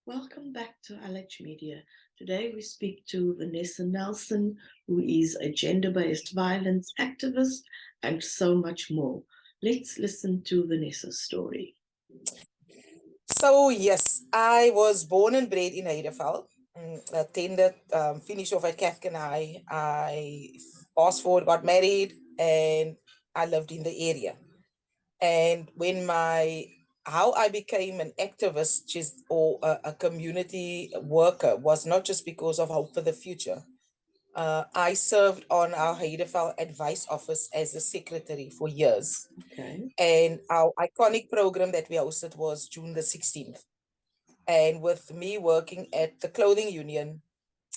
Welcome back to LH Media. Today we speak to Vanessa Nelson, who is a gender-based violence activist and so much more. Let's listen to Vanessa's story. So yes, I was born and bred in Heideveld. Attended, finished off at Cathkin High. I fast forward, got married, and I lived in the area. And when how I became an activist or a community worker was not just because of Hope for the Future. I served on our Heideveld Advice Office as a secretary for years. Okay. And our iconic program that we hosted was June the 16th. And with me working at the clothing union,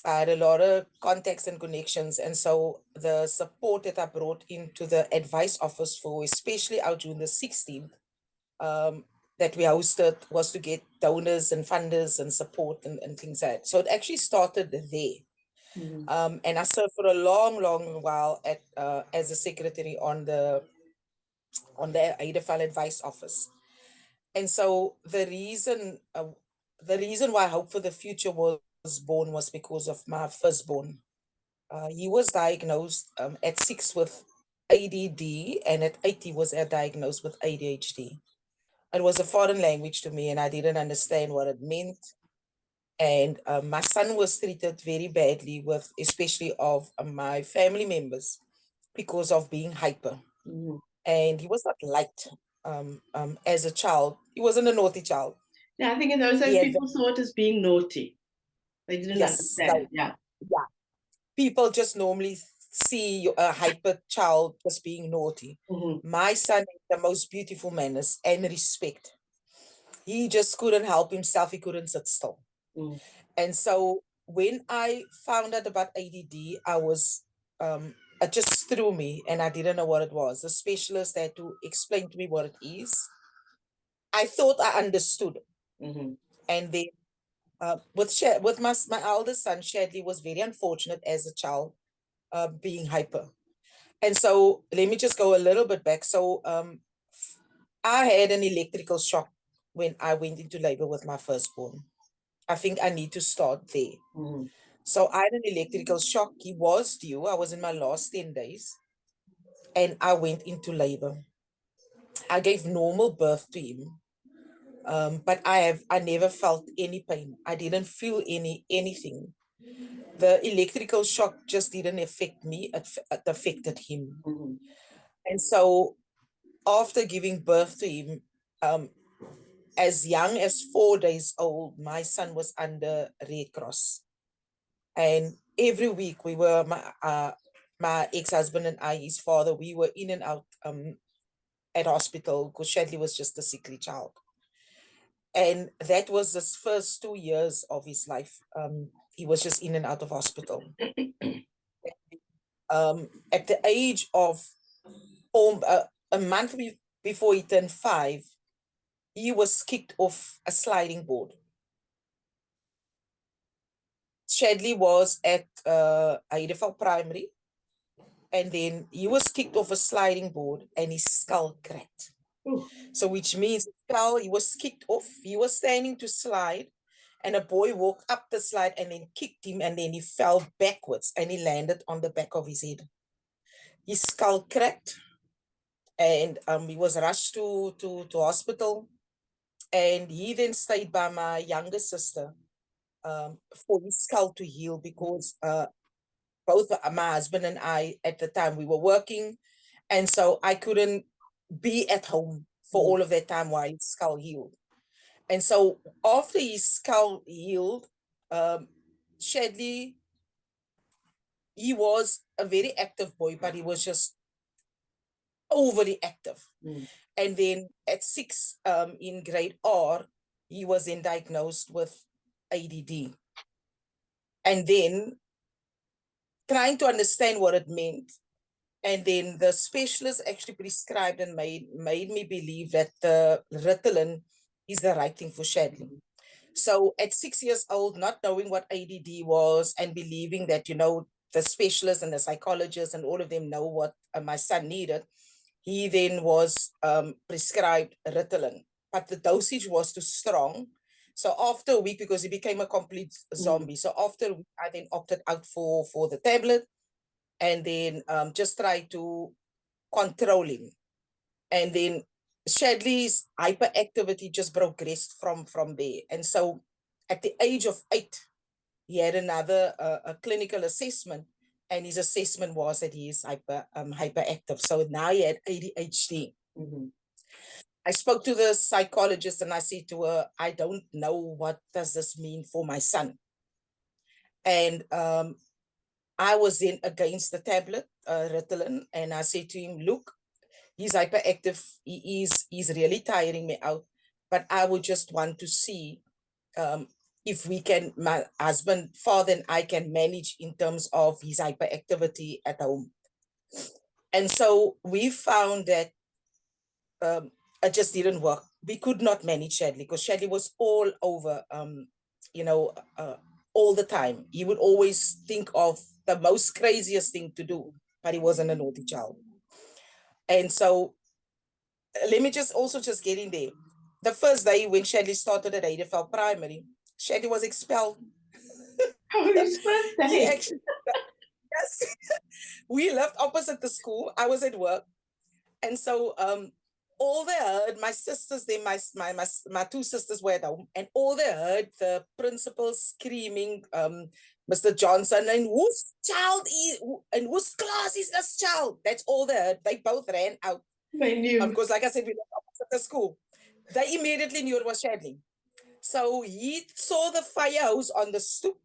I had a lot of contacts and connections. And so the support that I brought into the advice office for, especially our June the 16th, that we hosted was to get donors and funders and support and things like that. So it actually started there. And I served for a long, long while as a secretary on the Heideveld Advice Office. And so the reason why Hope for the Future was born was because of my firstborn. He was diagnosed at 6 with ADD, and at 8 he was diagnosed with ADHD. It was a foreign language to me, and I didn't understand what it meant. And my son was treated very badly with, especially of my family members, because of being hyper. And he was not liked as a child. He wasn't a naughty child. Yeah, I think in those He days had, people saw it as being naughty. They didn't yes, understand. no, Yeah. yeah. People just normally see a hyper child as being naughty. My son had the most beautiful manners and respect. He just couldn't help himself. He couldn't sit still. And so when I found out about ADD, it just threw me and I didn't know what it was. The specialist had to explain to me what it is. I thought I understood. And then with my eldest son, Shadley was very unfortunate as a child, being hyper. And so let me just go a little bit back. So I had an electrical shock when I went into labor with my firstborn. I think I need to start there. So I had an electrical shock. He was due. I was in my last 10 days and I went into labor. I gave normal birth to him. But I never felt any pain. I didn't feel anything. The electrical shock just didn't affect me. It affected him. And so after giving birth to him, as young as 4 days old, my son was under Red Cross. And every week my ex-husband and I, his father, we were in and out at hospital because Shadley was just a sickly child. And that was the first 2 years of his life. He was just in and out of hospital. At the age of a month before he turned 5, he was kicked off a sliding board. Shadley was at Heideveld Primary, and then he was kicked off a sliding board and his skull cracked. So which means he was kicked off. He was standing to slide, and a boy walked up the slide and then kicked him, and then he fell backwards and he landed on the back of his head. His skull cracked, and he was rushed to hospital. And he then stayed by my younger sister for his skull to heal because both my husband and I at the time we were working, and so I couldn't be at home for all of that time while his skull healed. And so after his skull healed, Shadley, he was a very active boy, but he was just overly active. And then at 6 in grade R, he was then diagnosed with ADD. And then trying to understand what it meant. And then the specialist actually prescribed and made me believe that the Ritalin is the right thing for Shadley. So at 6 years old, not knowing what ADD was and believing that, the specialist and the psychologist and all of them know what my son needed, he then was prescribed Ritalin. But the dosage was too strong. So after a week, because he became a complete zombie. So after a week, I then opted out for the tablet, and then just try to control him. And then Shadley's hyperactivity just progressed from there. And so at the age of 8, he had another a clinical assessment, and his assessment was that he is hyperactive. So now he had ADHD. I spoke to the psychologist and I said to her, I don't know what does this mean for my son. And I was then against the tablet, Ritalin, and I said to him, look, he's hyperactive. He's really tiring me out. But I would just want to see if we can, my husband, father, and I can manage in terms of his hyperactivity at home. And so we found that it just didn't work. We could not manage Shadley because Shadley was all over, all the time. He would always think of the most craziest thing to do, but he wasn't a naughty child. And so let me just get in there. The first day when Shadley started at Adefel Primary, Shadley was expelled. Oh, his first day. Actually, yes. We lived opposite the school. I was at work. And so all they heard, my sisters, then my two sisters were at home, and all they heard, the principal screaming, Mr. Johnson, and whose child is, and whose class is this child? That's all they heard. They both ran out. They knew. Because like I said, we lived opposite the school. They immediately knew it was Shadley. So he saw the fire hose on the stoop.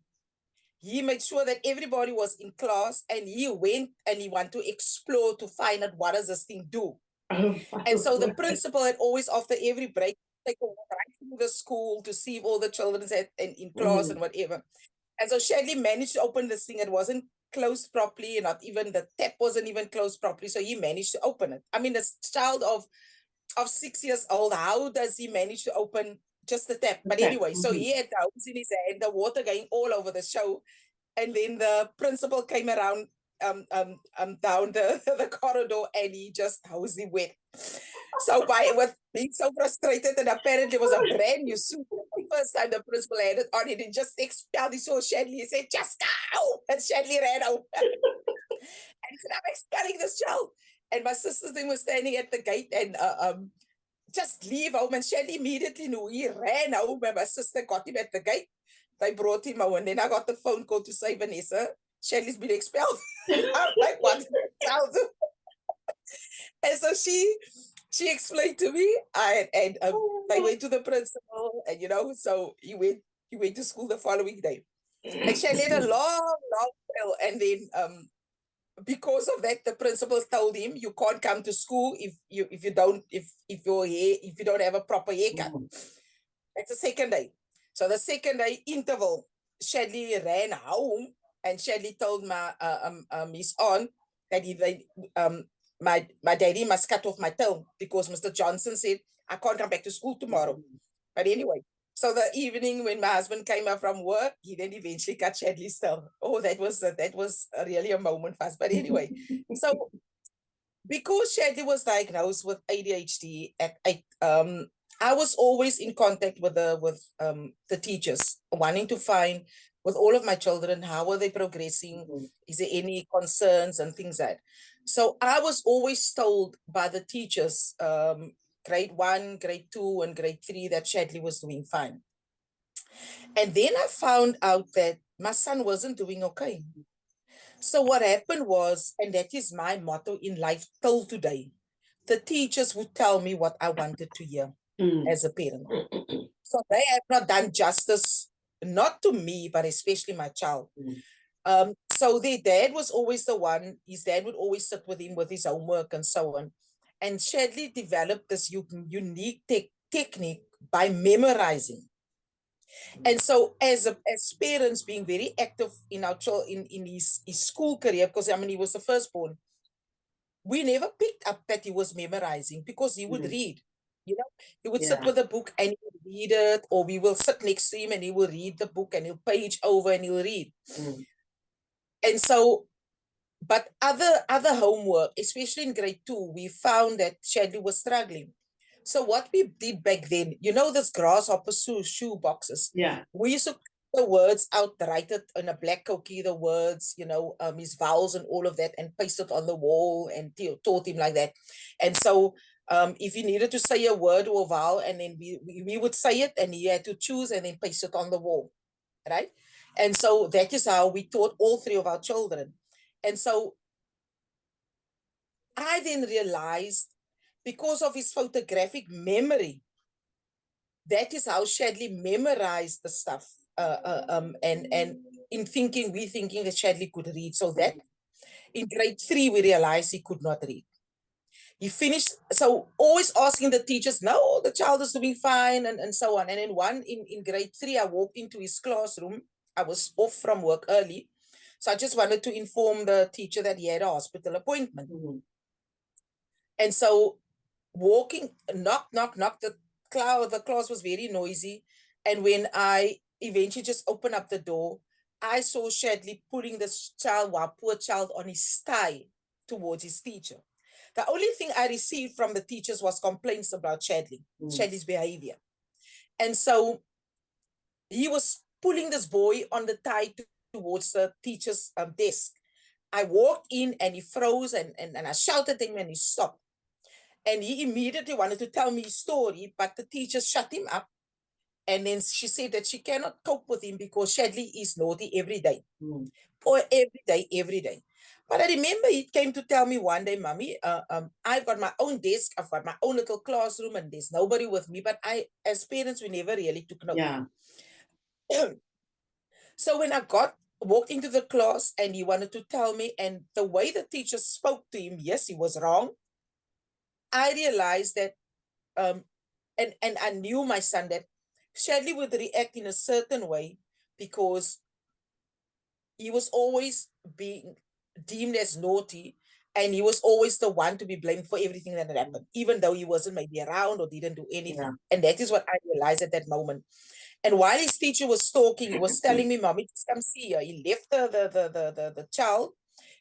He made sure that everybody was in class, and he went and he wanted to explore to find out what does this thing do. Oh, and so the principal had always, after every break, take a walk right through the school to see if all the children in class and whatever. And so Shadley managed to open this thing. It wasn't closed properly, and not even the tap wasn't even closed properly. So he managed to open it. I mean, this child of 6 years old, how does he manage to open just the tap? But anyway, so he had the hose in his hand, the water going all over the show. And then the principal came around down the corridor, and he just hosed him wet. So with being so frustrated, and apparently it was a brand new suit. The first time the principal had it on, he just expelled. He saw Shadley. He said, just go! And Shadley ran out. And he said, I'm expelling this child. And my sisters then were standing at the gate, and just leave home. And Shadley immediately knew. He ran home, and my sister got him at the gate. They brought him out, and then I got the phone call to say, Vanessa, Shadley's been expelled. I'm like, what did the child do? And so she explained to me, and they went to the principal, and so he went to school the following day. And Shadley had a long trail, and then because of that, the principals told him, you can't come to school if you don't have a proper haircut. That's the second day. So the second day interval, Shadley ran home, and Shadley told his aunt that my daddy must cut off my tail because Mr. Johnson said I can't come back to school tomorrow. But anyway, so the evening when my husband came up from work, he then eventually cut Shadley's tail. Oh, that was really a moment for us. But anyway, so because Shadley was diagnosed with ADHD at 8, I was always in contact with the teachers, wanting to find with all of my children, how are they progressing? Is there any concerns and things like that? So I was always told by the teachers, grade 1, grade 2, and grade 3, that Shadley was doing fine. And then I found out that my son wasn't doing okay. So what happened was, and that is my motto in life till today, the teachers would tell me what I wanted to hear as a parent. So they have not done justice, not to me, but especially my child. So their dad was always the one, his dad would always sit with him with his homework and so on. And Shadley developed this unique technique by memorizing. And so as parents being very active in our child, in his school career, because I mean, he was the firstborn, we never picked up that he was memorizing because he would read. He would sit with a book and he would read it, or we will sit next to him and he will read the book and he'll page over and he'll read. And so, but other homework, especially in grade 2, we found that Shadley was struggling. So what we did back then, you know, this grasshopper shoe boxes. Yeah. We used to cut the words out, write it in a black cookie, the words, you know, his vowels and all of that, and paste it on the wall, and taught him like that. And so if he needed to say a word or a vowel, and then we would say it, and he had to choose and then paste it on the wall, right? And so that is how we taught all three of our children. And so I then realized, because of his photographic memory, that is how Shadley memorized the stuff. And in thinking, we thinking that Shadley could read. So that in grade 3, we realized he could not read. He finished, so always asking the teachers, no, the child is doing fine, and so on. And then in grade 3, I walked into his classroom. I was off from work early. So I just wanted to inform the teacher that he had a hospital appointment. Mm-hmm. And so walking, knock, knock, knock, the class was very noisy. And when I eventually just opened up the door, I saw Shadley pulling this child, poor child, on his thigh towards his teacher. The only thing I received from the teachers was complaints about Shadley's behavior. And so he was pulling this boy on the thigh towards the teacher's desk. I walked in and he froze, and I shouted at him and he stopped. And he immediately wanted to tell me his story, but the teacher shut him up. And then she said that she cannot cope with him because Shadley is naughty every day. Or every day. But I remember he came to tell me one day, Mommy, I've got my own desk, I've got my own little classroom, and there's nobody with me. But as parents, we never really took note. Yeah. So when I walked into the class and he wanted to tell me, and the way the teacher spoke to him, yes, he was wrong. I realized that, and I knew my son that Shadley would react in a certain way because he was always being deemed as naughty, and he was always the one to be blamed for everything that had happened, even though he wasn't maybe around or didn't do anything. Yeah. And that is what I realized at that moment. And while his teacher was talking, he was telling me, Mommy, just come see her. He left the child.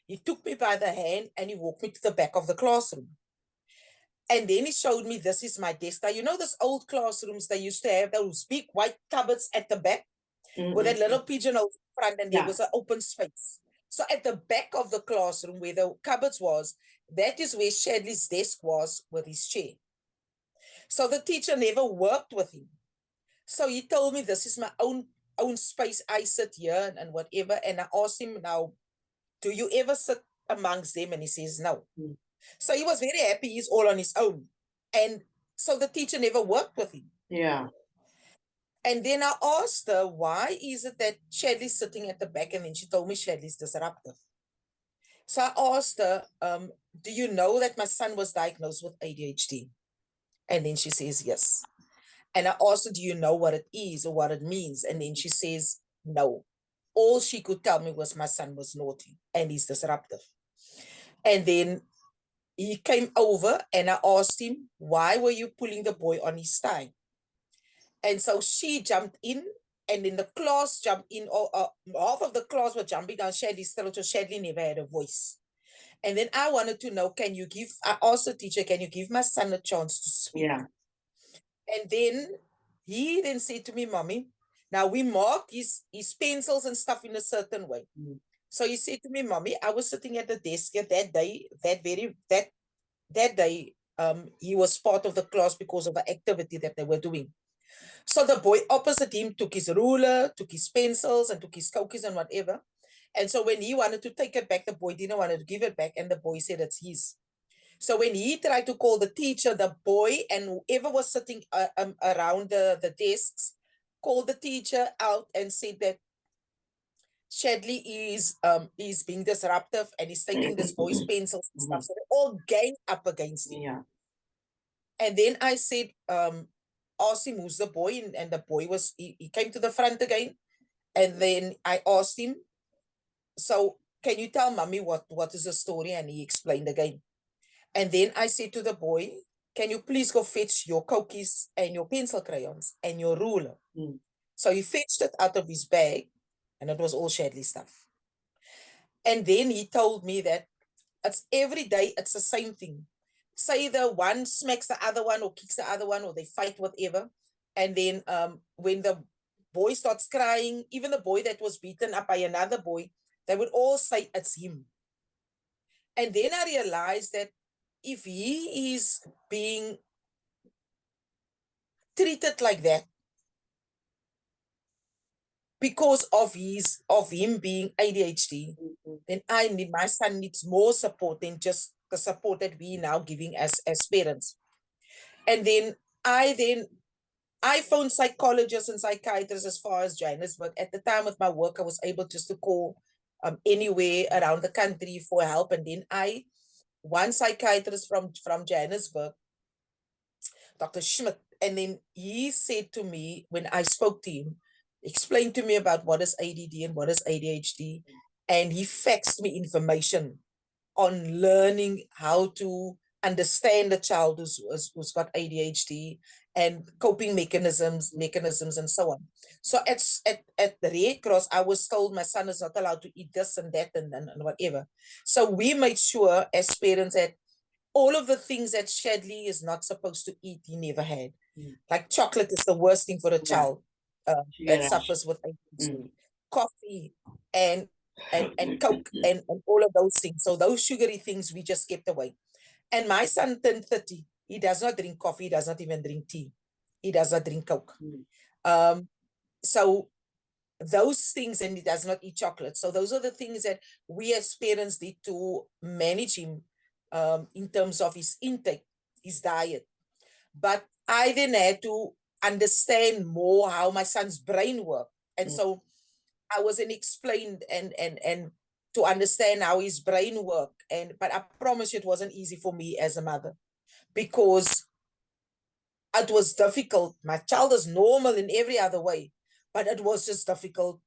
He took me by the hand and he walked me to the back of the classroom. And then he showed me, this is my desk. Now, you know those old classrooms they used to have, those big white cupboards at the back, with that little pigeonhole in front, and there was an open space. So at the back of the classroom where the cupboards was, that is where Shadley's desk was with his chair. So the teacher never worked with him. So he told me, this is my own space. I sit here and whatever. And I asked him, now, do you ever sit amongst them? And he says, no. So he was very happy he's all on his own. And so the teacher never worked with him. Yeah. And then I asked her, why is it that Shadley's sitting at the back? And then she told me Shadley's disruptive. So I asked her, do you know that my son was diagnosed with ADHD? And then she says, yes. And I asked her, do you know what it is or what it means? And then she says, no. All she could tell me was my son was naughty and he's disruptive. And then he came over and I asked him, why were you pulling the boy on his thigh? And so she jumped in, and then the class jumped in. Half of the class were jumping down Shadley's throat, so Shadley never had a voice. And then I wanted to know, I asked the teacher, can you give my son a chance to speak? Yeah. And then he then said to me, Mommy, now we marked his pencils and stuff in a certain way. So he said to me, Mommy, I was sitting at the desk here that day, that day, he was part of the class because of the activity that they were doing. So the boy opposite him took his ruler, took his pencils, and took his cookies and whatever. And so when he wanted to take it back, the boy didn't want to give it back, and the boy said it's his. So when he tried to call the teacher, the boy and whoever was sitting around the desks called the teacher out and said that Shadley is being disruptive and he's taking this boy's pencils and stuff. So they all ganged up against him. Yeah. And then I said, asked him who's the boy, and the boy he came to the front again. And then I asked him, so can you tell Mommy what is the story? And he explained again. And then I said to the boy, can you please go fetch your cookies and your pencil crayons and your ruler? So he fetched it out of his bag, and it was all Shadley stuff. And then he told me that it's every day, it's the same thing. say the one smacks the other one or kicks the other one, or they fight, whatever. And then when the boy starts crying, even the boy that was beaten up by another boy, they would all say it's him. And then I realized that if he is being treated like that because of him being ADHD, then my son needs more support than just the support that we now giving as parents. And then I phoned psychologists and psychiatrists as far as Johannesburg. At the time of my work, I was able just to call anywhere around the country for help. And then one psychiatrist from Johannesburg, Dr. Schmidt, and then he said to me, when I spoke to him, explained to me about what is ADD and what is ADHD, and he faxed me information on learning how to understand the child who's got ADHD and coping mechanisms and so on. So at the Red Cross, I was told my son is not allowed to eat this and that and whatever. So we made sure as parents that all of the things that Shadley is not supposed to eat, he never had. Like chocolate is the worst thing for a child that suffers with ADHD. Coffee and Coke and all of those things. So those sugary things we just kept away. And my son turned 30. He does not drink coffee. He does not even drink tea. He does not drink Coke. So those things, and he does not eat chocolate. So those are the things that we as parents need to manage him in terms of his intake, his diet. But I then had to understand more how my son's brain worked. And so I wasn't explained and to understand how his brain worked. But I promise you it wasn't easy for me as a mother, because it was difficult. My child is normal in every other way, but it was just difficult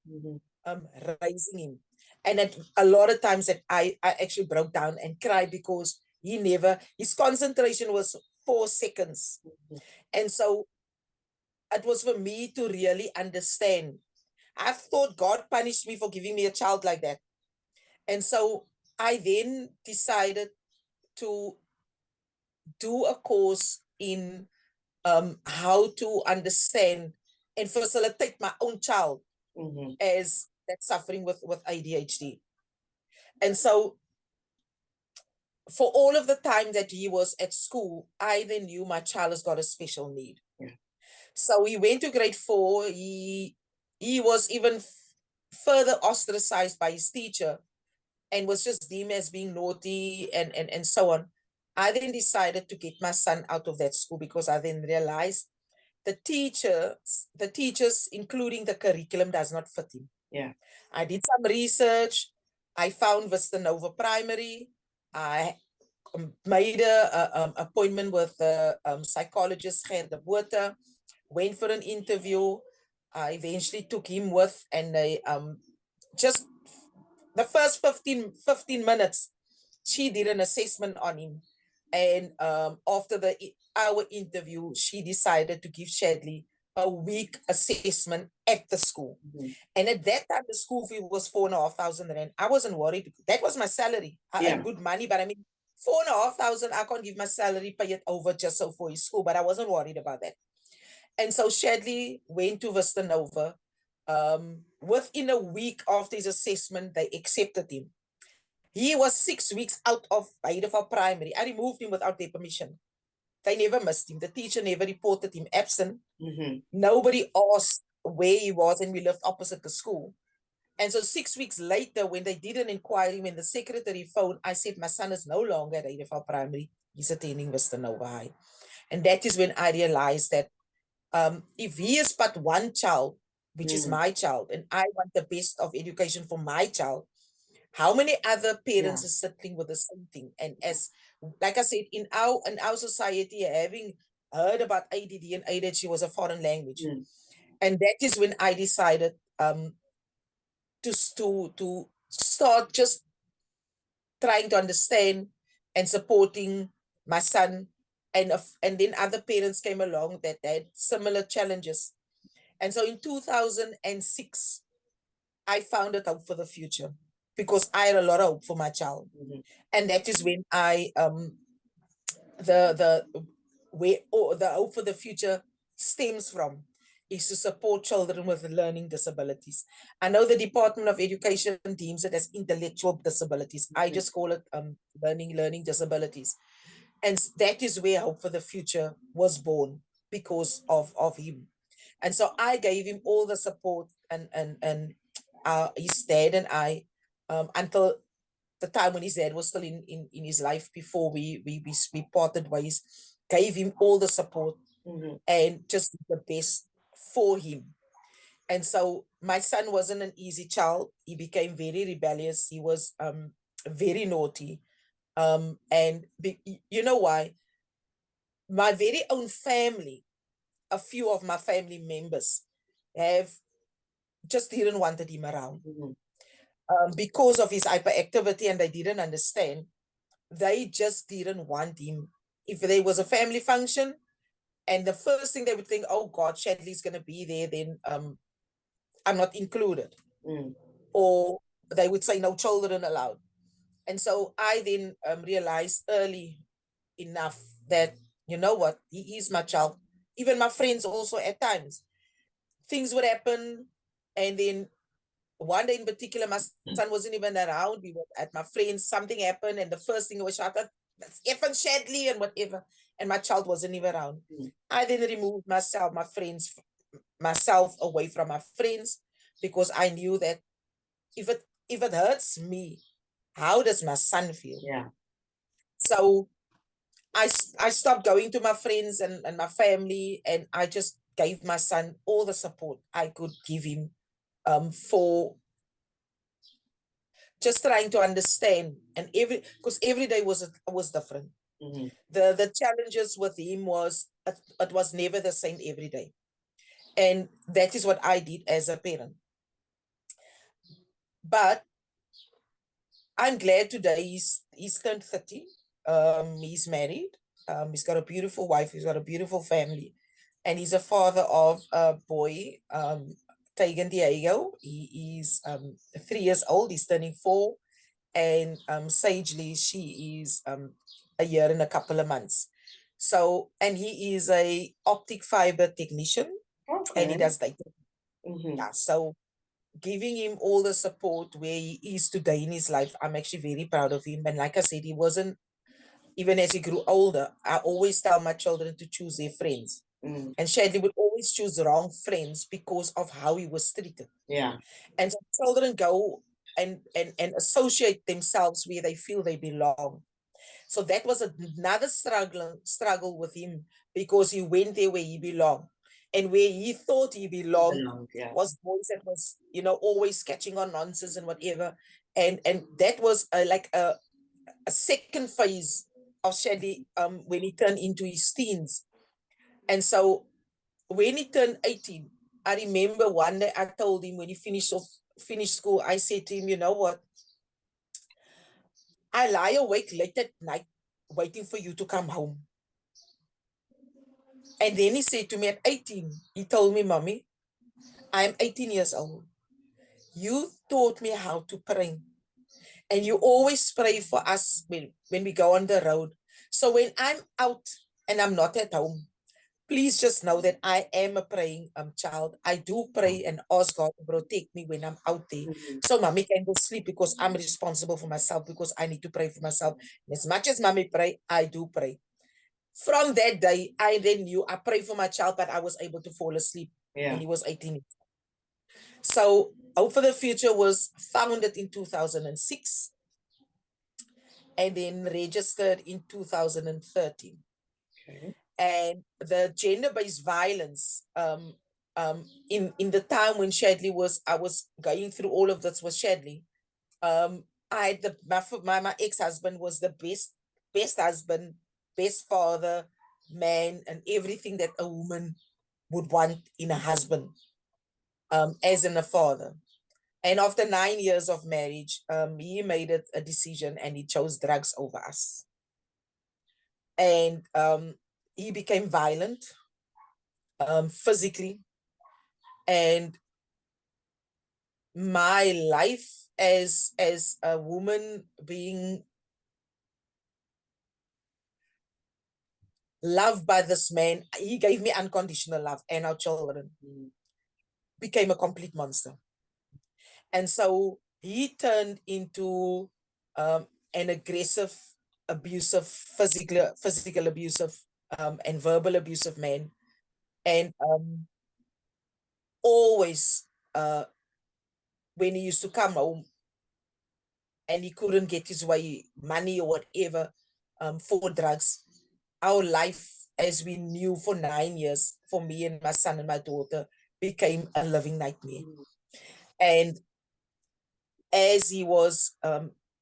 raising him. And a lot of times that I actually broke down and cried because his concentration was 4 seconds. And so it was for me to really understand. I thought God punished me for giving me a child like that. And so I then decided to do a course in how to understand and facilitate my own child as that's suffering with ADHD. And so for all of the time that he was at school, I then knew my child has got a special need. So he went to grade 4. He was even further ostracized by his teacher and was just deemed as being naughty and so on. I then decided to get my son out of that school because I then realized the teachers, including the curriculum, does not fit him. I did some research. I found Vista Nova Primary. I made an appointment with the psychologist, Gerda Botha, went for an interview. I eventually took him with, and they just the first 15 minutes, she did an assessment on him. And after our interview, she decided to give Shadley a week assessment at the school. And at that time, the school fee was 4,500 rand. I wasn't worried. That was my salary. I had good money, but I mean, 4,500, I can't give my salary, pay it over just so for his school, but I wasn't worried about that. And so Shadley went to Vista Nova. Within a week after his assessment, they accepted him. He was 6 weeks out of Heideveld Primary. I removed him without their permission. They never missed him. The teacher never reported him absent. Nobody asked where he was, and we lived opposite the school. And so 6 weeks later, when they did an inquiry, when the secretary phoned, I said, my son is no longer at Heideveld Primary. He's attending Vista Nova High. And that is when I realized that if he is but one child, which is my child, and I want the best of education for my child, how many other parents are settling with the same thing? And as, like I said, in our society, having heard about ADD and ADHD was a foreign language. And that is when I decided to start just trying to understand and supporting my son. And then other parents came along that had similar challenges. And so in 2006, I founded Hope for the Future because I had a lot of hope for my child. And that is when I the hope for the future stems from is to support children with learning disabilities. I know the Department of Education deems it as intellectual disabilities. I just call it learning disabilities. And that is where Hope for the Future was born, because of him. And so I gave him all the support, and his dad and I, until the time when his dad was still in his life, before we parted ways, gave him all the support and just the best for him. And so my son wasn't an easy child. He became very rebellious. He was very naughty. You know why? My very own family, a few of my family members have just didn't wanted him around because of his hyperactivity, and they didn't understand. They just didn't want him. If there was a family function and the first thing they would think, oh God, Shadley's going to be there, then I'm not included. Or they would say no children allowed. And so I then realized early enough that, you know what, he is my child. Even my friends also, at times things would happen, and then one day in particular, my son wasn't even around. We were at my friend's, something happened, and the first thing was shouted, that's Effin Shadley and whatever. And my child wasn't even around. I then removed myself away from my friends, because I knew that if it hurts me, how does my son feel? Yeah. So I stopped going to my friends and my family, and I just gave my son all the support I could give him, for just trying to understand, and because every day was different. The challenges with him was, it was never the same every day, and that is what I did as a parent. But I'm glad today he's turned 30. He's married. He's got a beautiful wife. He's got a beautiful family, and he's a father of a boy, Tegan Diego. He is 3 years old. He's turning 4. And Sagely, she is a year and a couple of months. So, and he is a optic fiber technician, and he does data. Yeah, so giving him all the support where he is today in his life, I'm actually very proud of him. And like I said, he wasn't, even as he grew older, I always tell my children to choose their friends. And Shadley would always choose the wrong friends because of how he was treated. Yeah. And so children go and associate themselves where they feel they belong. So that was another struggle with him, because he went there where he belonged. And where he thought he belonged was boys that was, always catching on nonsense and whatever. And that was like a second phase of Shadley when he turned into his teens. And so when he turned 18, I remember one day I told him, when he finished school, I said to him, you know what? I lie awake late at night waiting for you to come home. And then he said to me at 18, he told me, Mommy, I'm 18 years old. You taught me how to pray. And you always pray for us when we go on the road. So when I'm out and I'm not at home, please just know that I am a praying child. I do pray and ask God to protect me when I'm out there. So Mommy can go sleep, because I'm responsible for myself, because I need to pray for myself. And as much as Mommy pray, I do pray. From that day, I then knew I prayed for my child, but I was able to fall asleep when he was 18. So Hope for the Future was founded in 2006 and then registered in 2013. And the gender-based violence in the time when I was going through all of this with Shadley, I had my ex-husband was the best husband, best father, man, and everything that a woman would want in a husband, as in a father. And after 9 years of marriage, he made a decision, and he chose drugs over us. And he became violent, physically. And my life as a woman, being loved by this man. He gave me unconditional love, and our children became a complete monster. And so he turned into an aggressive, abusive, physical abusive, and verbal abusive man. And always, when he used to come home and he couldn't get his way, money or whatever, for drugs, our life, as we knew for 9 years, for me and my son and my daughter, became a living nightmare. And as he was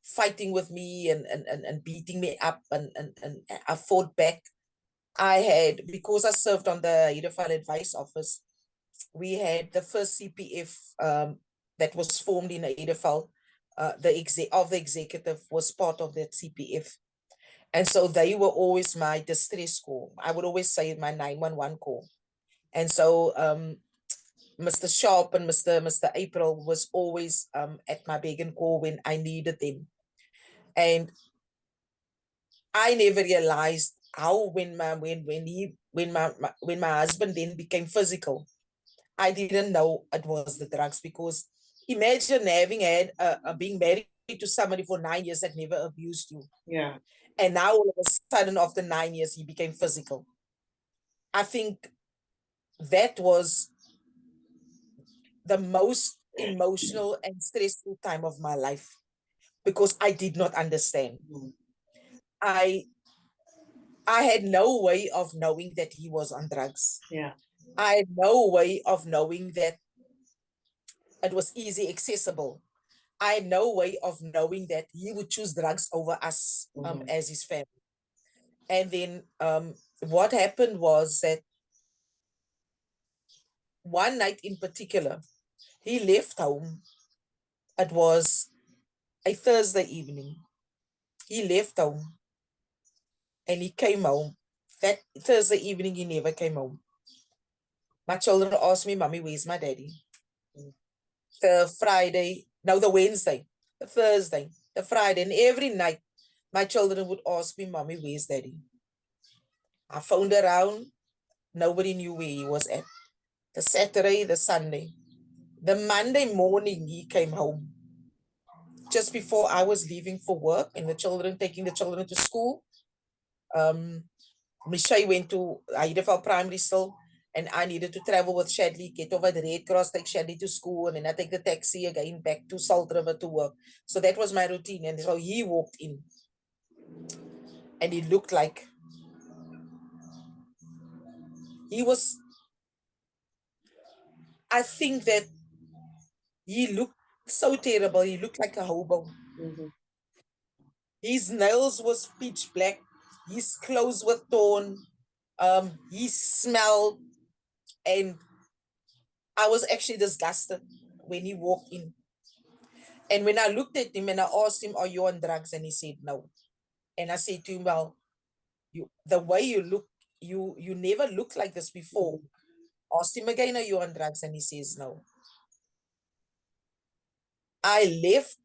fighting with me and beating me up, and I fought back, I had, because I served on the Hedefile Advice Office, we had the first CPF that was formed in Hedefile. The executive was part of that CPF. And so they were always my distress call. I would always say my 911 call. And so Mr. Sharp and Mr. April was always at my beck and call when I needed them. And I never realized how when my husband then became physical, I didn't know it was the drugs, because imagine having had being married to somebody for 9 years that never abused you. Yeah. And now all of a sudden, after 9 years, he became physical. I think that was the most emotional and stressful time of my life, because I did not understand. I had no way of knowing that he was on drugs. Yeah. I had no way of knowing that it was easy accessible. I had no way of knowing that he would choose drugs over us as his family. And then what happened was that one night in particular, he left home. It was a Thursday evening. He left home and he came home. That Thursday evening, he never came home. My children asked me, Mommy, where's my daddy? The Wednesday, the Thursday, the Friday, and every night, my children would ask me, Mommy, where's daddy? I phoned around. Nobody knew where he was at. The Saturday, the Sunday. The Monday morning, he came home. Just before I was leaving for work and taking the children to school, Michelle went to Hedefile Primary School, and I needed to travel with Shadley, get over the Red Cross, take Shadley to school, and then I take the taxi again back to Salt River to work. So that was my routine. And so he walked in, and he looked like he was, I think that he looked so terrible. He looked like a hobo. His nails was pitch black. His clothes were torn. He smelled, and I was actually disgusted when he walked in. And when I looked at him and I asked him, are you on drugs? And he said, no. And I said to him, well, the way you look, you never looked like this before. Asked him again, are you on drugs? And he says, no. I left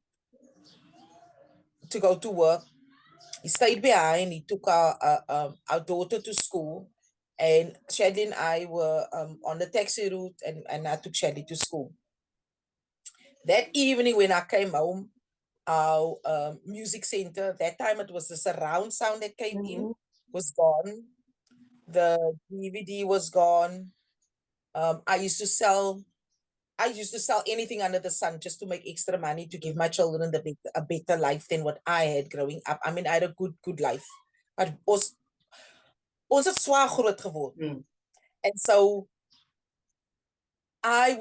to go to work. He stayed behind. He took our daughter to school. And Shadley and I were on the taxi route, and I took Shadley to school. That evening when I came home, our music center, that time it was the surround sound that came in, was gone. The DVD was gone. I used to sell anything under the sun just to make extra money to give my children a better life than what I had growing up. I mean, I had a good life. But ons het swaar groot geword. And so I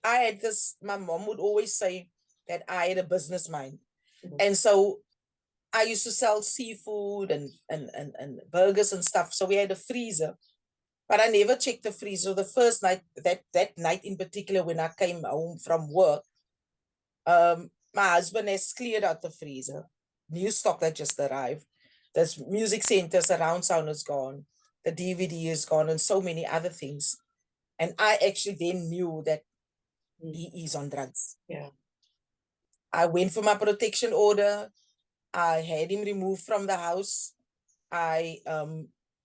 had this, my mom would always say that I had a business mind. And so I used to sell seafood and burgers and stuff. So we had a freezer, but I never checked the freezer. The first night, that night in particular, when I came home from work, my husband has cleared out the freezer. New stock that just arrived. This music center surround sound is gone. The DVD is gone, and so many other things. And I actually then knew that he is on drugs. Yeah. I went for my protection order. I had him removed from the house. I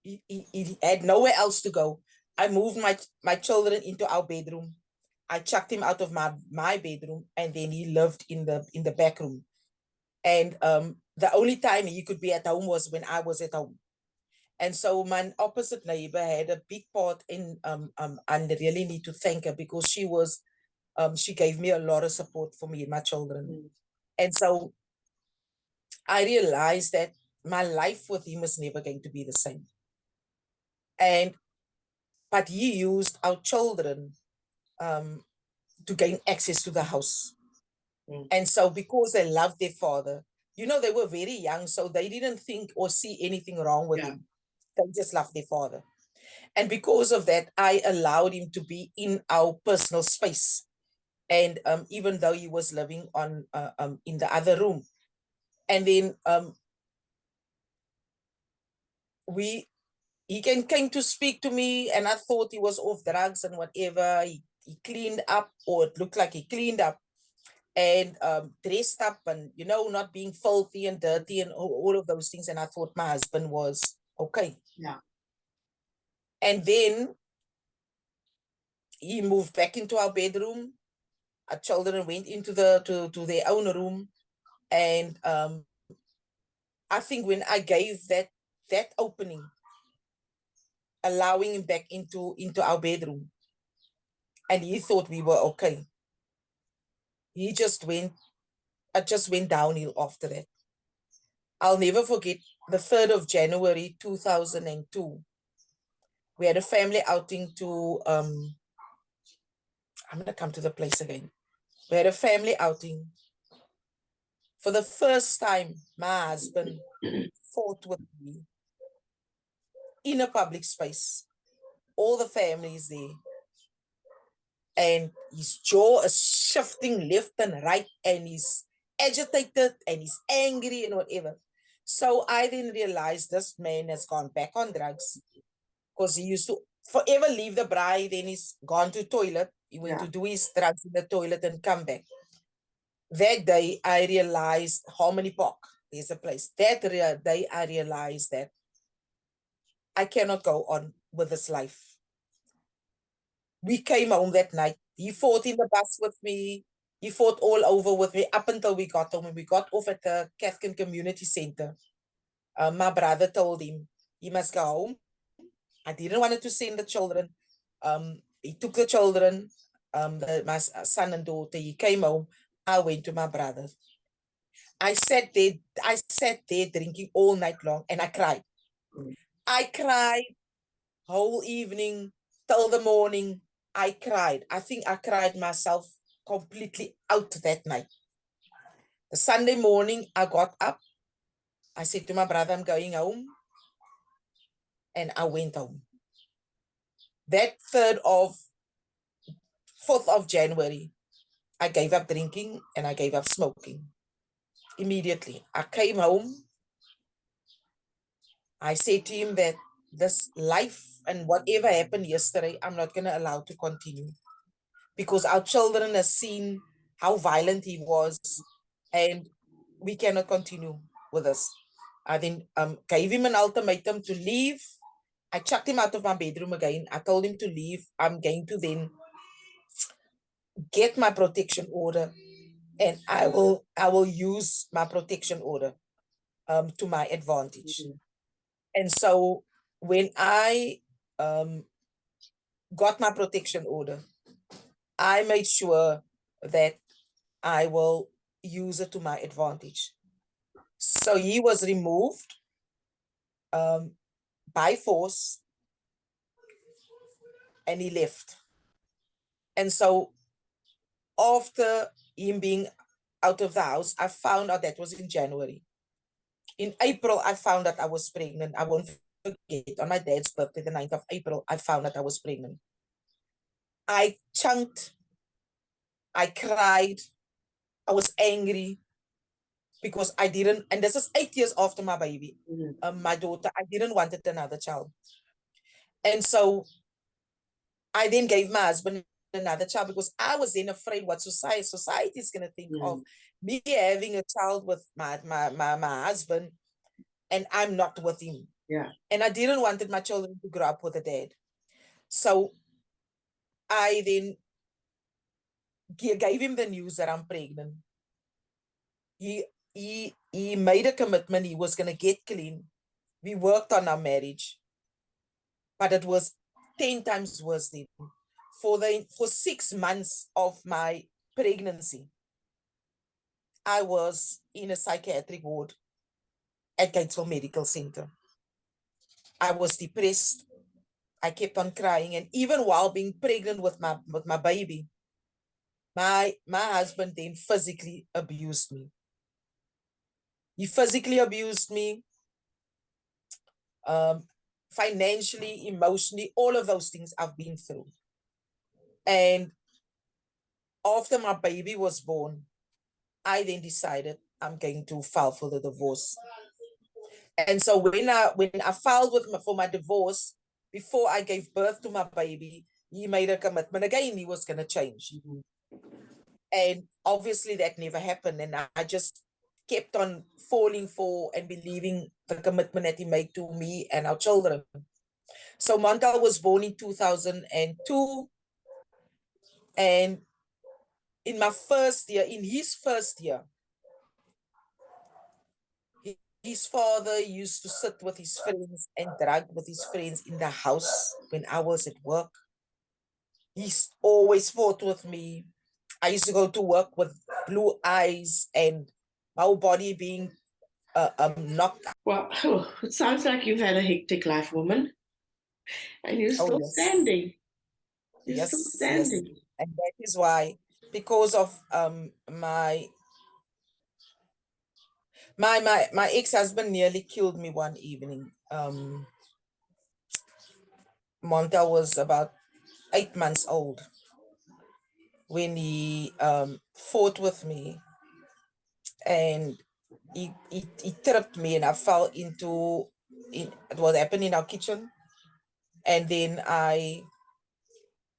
he had nowhere else to go. I moved my children into our bedroom. I chucked him out of my bedroom, and then he lived in the back room. And the only time he could be at home was when I was at home. And so my opposite neighbor had a big part in and I really need to thank her, because she gave me a lot of support for me and my children. And so I realized that my life with him was never going to be the same. But he used our children to gain access to the house. And so because they loved their father, they were very young, so they didn't think or see anything wrong with him. They just loved their father. And because of that, I allowed him to be in our personal space. And even though he was living in the other room. And then he came to speak to me, and I thought he was off drugs and whatever. He cleaned up, or it looked like he cleaned up, and dressed up, and not being filthy and dirty and all of those things. And I thought my husband was okay. Yeah. And then he moved back into our bedroom. Our children went into to their own room. And I think when I gave that opening, allowing him back into our bedroom, and he thought we were okay, I just went downhill after that. I'll never forget the 3rd of January 2002. We had a family outing to I'm gonna come to the place again. We had a family outing. For the first time, my husband fought with me in a public space. All the family is there. And his jaw is shifting left and right, and he's agitated and he's angry and whatever. So I then realized this man has gone back on drugs, because he used to forever leave the bride, then he's gone to toilet. He went to do his drugs in the toilet and come back. That day, I realized Harmony Park, there's a place. That day, I realized that I cannot go on with this life. We came home that night. He fought in the bus with me. He fought all over with me up until we got home. And we got off at the Catholic Community Center. My brother told him, he must go home. I didn't want to send the children. He took the children, my son and daughter. He came home. I went to my brother. I sat there drinking all night long, and I cried. I cried whole evening till the morning. I cried. I think I cried myself completely out that night. The Sunday morning, I got up. I said to my brother, I'm going home. And I went home. That 4th of January, I gave up drinking and I gave up smoking. Immediately, I came home. I said to him that this life and whatever happened yesterday, I'm not going to allow to continue. Because our children have seen how violent he was, and we cannot continue with this. I then gave him an ultimatum to leave. I chucked him out of my bedroom again. I told him to leave. I'm going to then get my protection order, and I will use my protection order to my advantage. And so when I got my protection order, I made sure that I will use it to my advantage. So he was removed by force, and he left. And so after him being out of the house, I found out that was in January. In April, I found that I was pregnant. I won't forget, on my dad's birthday, the 9th of April, I found that I was pregnant. I chunked. I cried. I was angry because I didn't, and this is 8 years after my baby, my daughter, I didn't want another child. And so I then gave my husband another child, because I was then afraid what society is going to think of me having a child with my husband, and I'm not with him. Yeah. And I didn't want my children to grow up with a dad. So I then gave him the news that I'm pregnant. He made a commitment. He was going to get clean. We worked on our marriage, but it was 10 times worse then. For 6 months of my pregnancy, I was in a psychiatric ward at Gatesville Medical Center. I was depressed. I kept on crying. And even while being pregnant with my baby, my husband then physically abused me. He physically abused me, financially, emotionally, all of those things I've been through. And after my baby was born, I then decided I'm going to file for the divorce. And so when I filed for my divorce, before I gave birth to my baby, he made a commitment again. He was going to change. Mm-hmm. And obviously that never happened. And I just kept on falling for and believing the commitment that he made to me and our children. So Montal was born in 2002. And in his first year, his father used to sit with his friends and drink with his friends in the house when I was at work. He's always fought with me. I used to go to work with blue eyes and my whole body being knocked out. Well, it sounds like you've had a hectic life, woman. And you're still standing. You're still standing. Yes. And that is why, because of my ex-husband nearly killed me one evening. Monta was about 8 months old when he fought with me, and he tripped me and I fell into it was happening in our kitchen, and then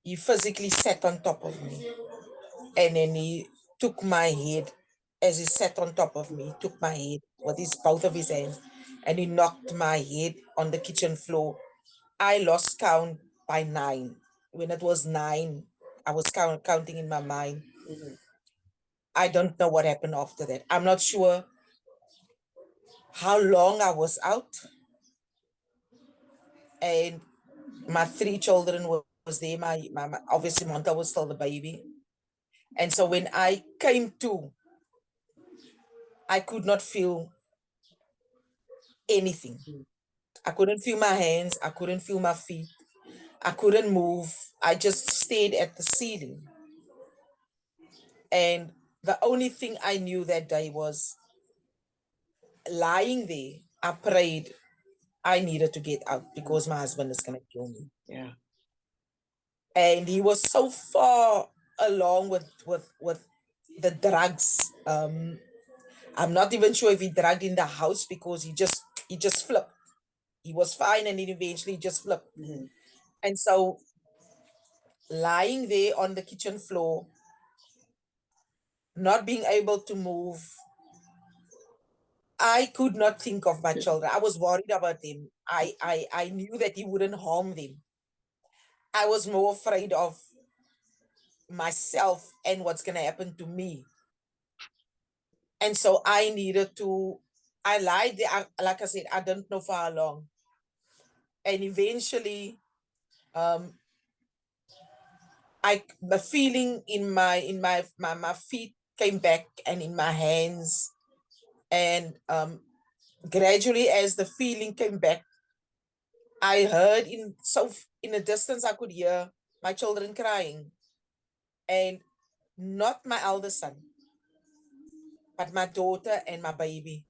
he physically sat on top of me, and then he took my head. As he sat on top of me, he took my head with both of his hands, and he knocked my head on the kitchen floor. I lost count by 9. When it was 9, I was counting in my mind. Mm-hmm. I don't know what happened after that. I'm not sure how long I was out. And my 3 children was there. My obviously Monta was still the baby. And so when I came to, I could not feel anything. I couldn't feel my hands. I couldn't feel my feet. I couldn't move. I just stayed at the ceiling. And the only thing I knew that day was lying there. I prayed I needed to get out because my husband is going to kill me. Yeah. And he was so far along with the drugs. I'm not even sure if he drugged in the house because he just flipped. He was fine and then eventually just flipped. Mm-hmm. And so lying there on the kitchen floor, not being able to move, I could not think of my children. I was worried about them. I knew that he wouldn't harm them. I was more afraid of myself and what's going to happen to me. And so I lied there. Like I said, I don't know for how long. And eventually, the feeling in my feet came back and in my hands. And gradually, as the feeling came back, I heard in the distance, I could hear my children crying. And not my eldest son, but my daughter and my baby.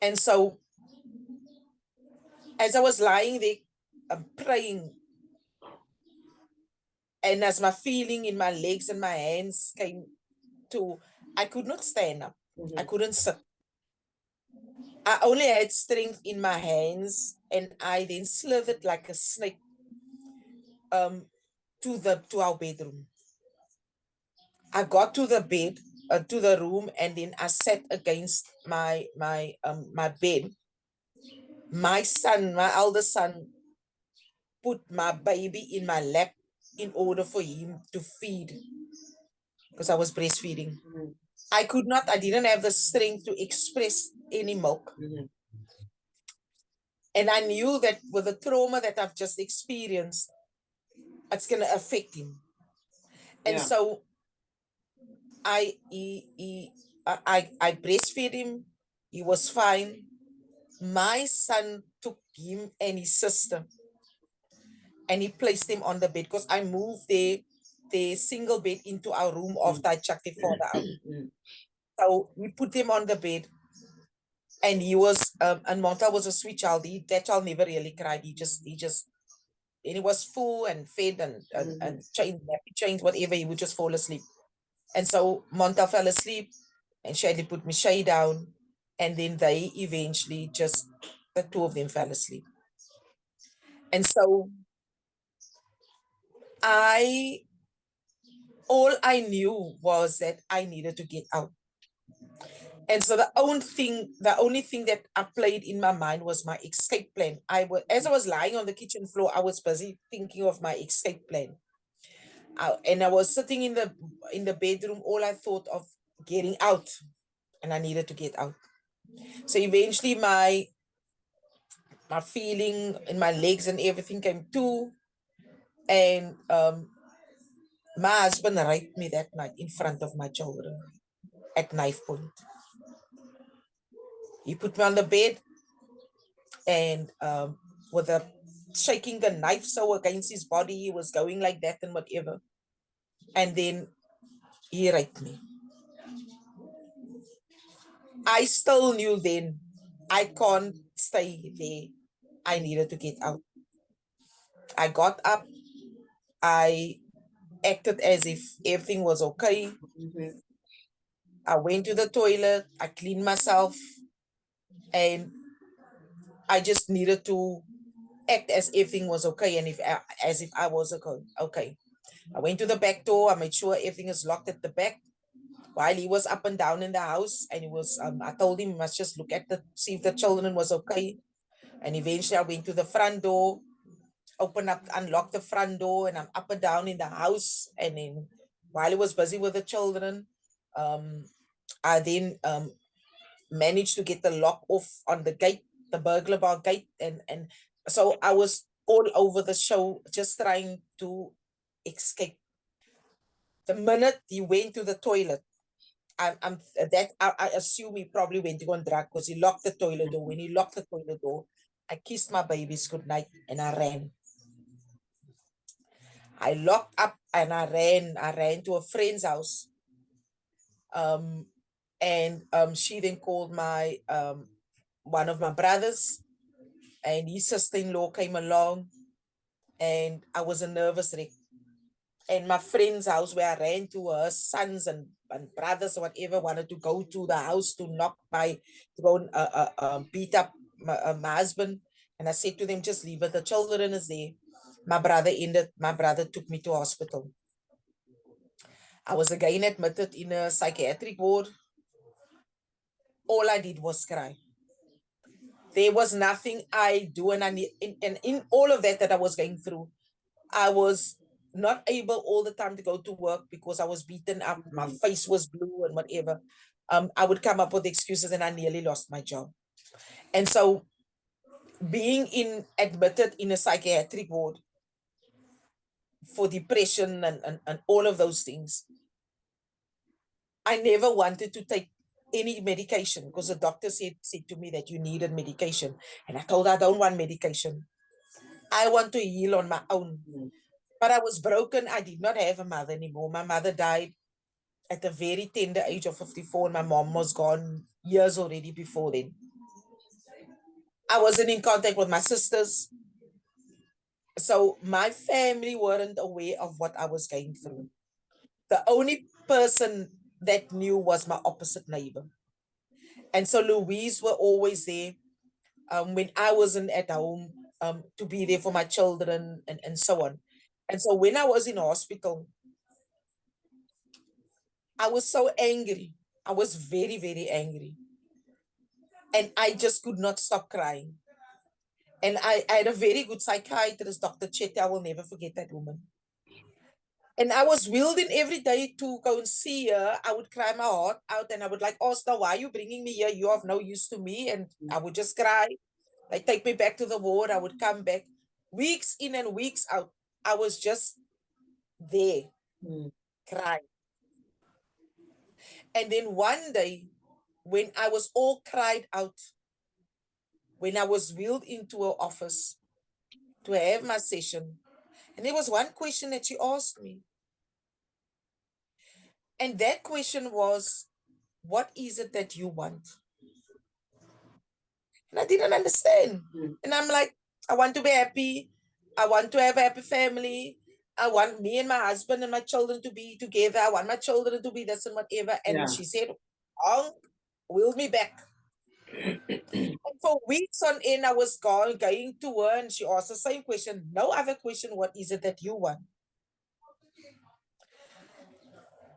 And so as I was lying there praying, and as my feeling in my legs and my hands came to, I could not stand up. Mm-hmm. I couldn't sit. I only had strength in my hands, and I then slithered like a snake to our bedroom. I got to the bed, to the room, and then I sat against my bed. My son, my eldest son, put my baby in my lap in order for him to feed because I was breastfeeding. I didn't have the strength to express any milk. And I knew that with the trauma that I've just experienced, it's going to affect him. And so I breastfed him. He was fine. My son took him and his sister and he placed them on the bed because I moved the single bed into our room after I chucked it further out. So we put him on the bed, and he was and Monta was a sweet child. That child never really cried. He just and he was full and fed and chained, whatever. He would just fall asleep. And so Monta fell asleep, and Shady put Michelle down, and then they eventually the two of them fell asleep. And so all I knew was that I needed to get out. And so the only thing that I played in my mind was my escape plan. As I was lying on the kitchen floor, I was busy thinking of my escape plan. And I was sitting in the bedroom, all I thought of getting out, and I needed to get out. So eventually my feeling in my legs and everything came to, and my husband raped me that night in front of my children at knife point. He put me on the bed, and with shaking the knife so against his body, he was going like that and whatever. And then he raped me. I still knew then I can't stay there. I needed to get out. I got up. I acted as if everything was okay. I went to the toilet. I cleaned myself. And I just needed to act as everything was okay and as if I was okay. I went to the back door. I made sure everything is locked at the back. While he was up and down in the house, and he was, I told him he must just look at see if the children was okay. And eventually I went to the front door, unlocked the front door, and I'm up and down in the house. And then while he was busy with the children, I then managed to get the lock off on the gate, the burglar bar gate. And so I was all over the show, just trying to escape. The minute he went to the toilet, I assume he probably went to go and drug because he locked the toilet door. When he locked the toilet door, I kissed my babies goodnight and I ran. I locked up and I ran to a friend's house. And she then called my one of my brothers, and his sister-in-law came along, and I was a nervous wreck. And my friend's house, where I ran to, her sons and brothers or whatever wanted to go to the house to go and beat up my husband. And I said to them, just leave it. The children is there. My brother took me to hospital. I was again admitted in a psychiatric ward. All I did was cry. There was nothing I do. And in all of that I was going through, I was not able all the time to go to work because I was beaten up. My face was blue and whatever. I would come up with excuses, and I nearly lost my job. And so being admitted in a psychiatric ward for depression and all of those things, I never wanted to take any medication because the doctor said to me that you needed medication. And I told her I don't want medication. I want to heal on my own. But I was broken. I did not have a mother anymore. My mother died at a very tender age of 54, and my mom was gone years already before then. I wasn't in contact with my sisters. So my family weren't aware of what I was going through. The only person that knew was my opposite neighbor. And so Louise were always there when I wasn't at home, to be there for my children and so on. And so when I was in hospital, I was so angry. I was very, very angry. And I just could not stop crying. And I had a very good psychiatrist, Dr. Chetty. I will never forget that woman. And I was wielding every day to go and see her. I would cry my heart out and I would like, Asta, why are you bringing me here? You have no use to me. And I would just cry. They take me back to the ward. I would come back. Weeks in and weeks out, I was just there, crying. And then one day, when I was all cried out, when I was wheeled into her office to have my session, and there was one question that she asked me. And that question was, what is it that you want? And I didn't understand. And I'm like, I want to be happy. I want to have a happy family. I want me and my husband and my children to be together. I want my children to be this and whatever. And she said, wheel me back. And for weeks on end, I was going to her and she asked the same question. No other question. What is it that you want?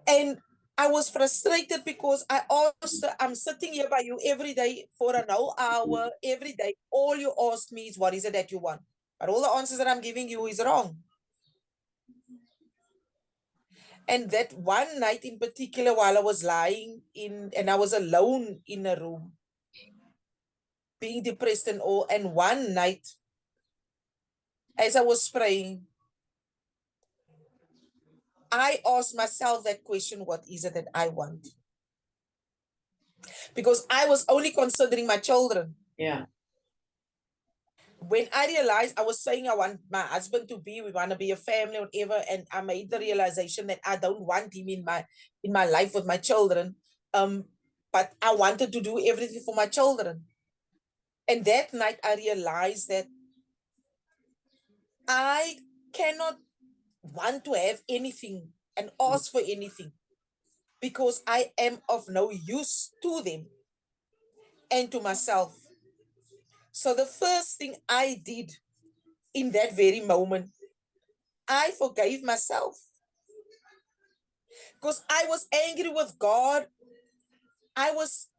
And I was frustrated because I asked her, I'm sitting here by you every day for an whole hour, every day. All you ask me is, what is it that you want? But all the answers that I'm giving you is wrong. And that one night in particular, while I was lying in, and I was alone in a room, being depressed and all, and one night, as I was praying, I asked myself that question, what is it that I want? Because I was only considering my children. Yeah. When I realized, I was saying I want my husband to be, we want to be a family, whatever, and I made the realization that I don't want him in my life with my children. But I wanted to do everything for my children. And that night I realized that I cannot want to have anything and ask for anything because I am of no use to them and to myself. So the first thing I did in that very moment, I forgave myself because I was angry with God. I was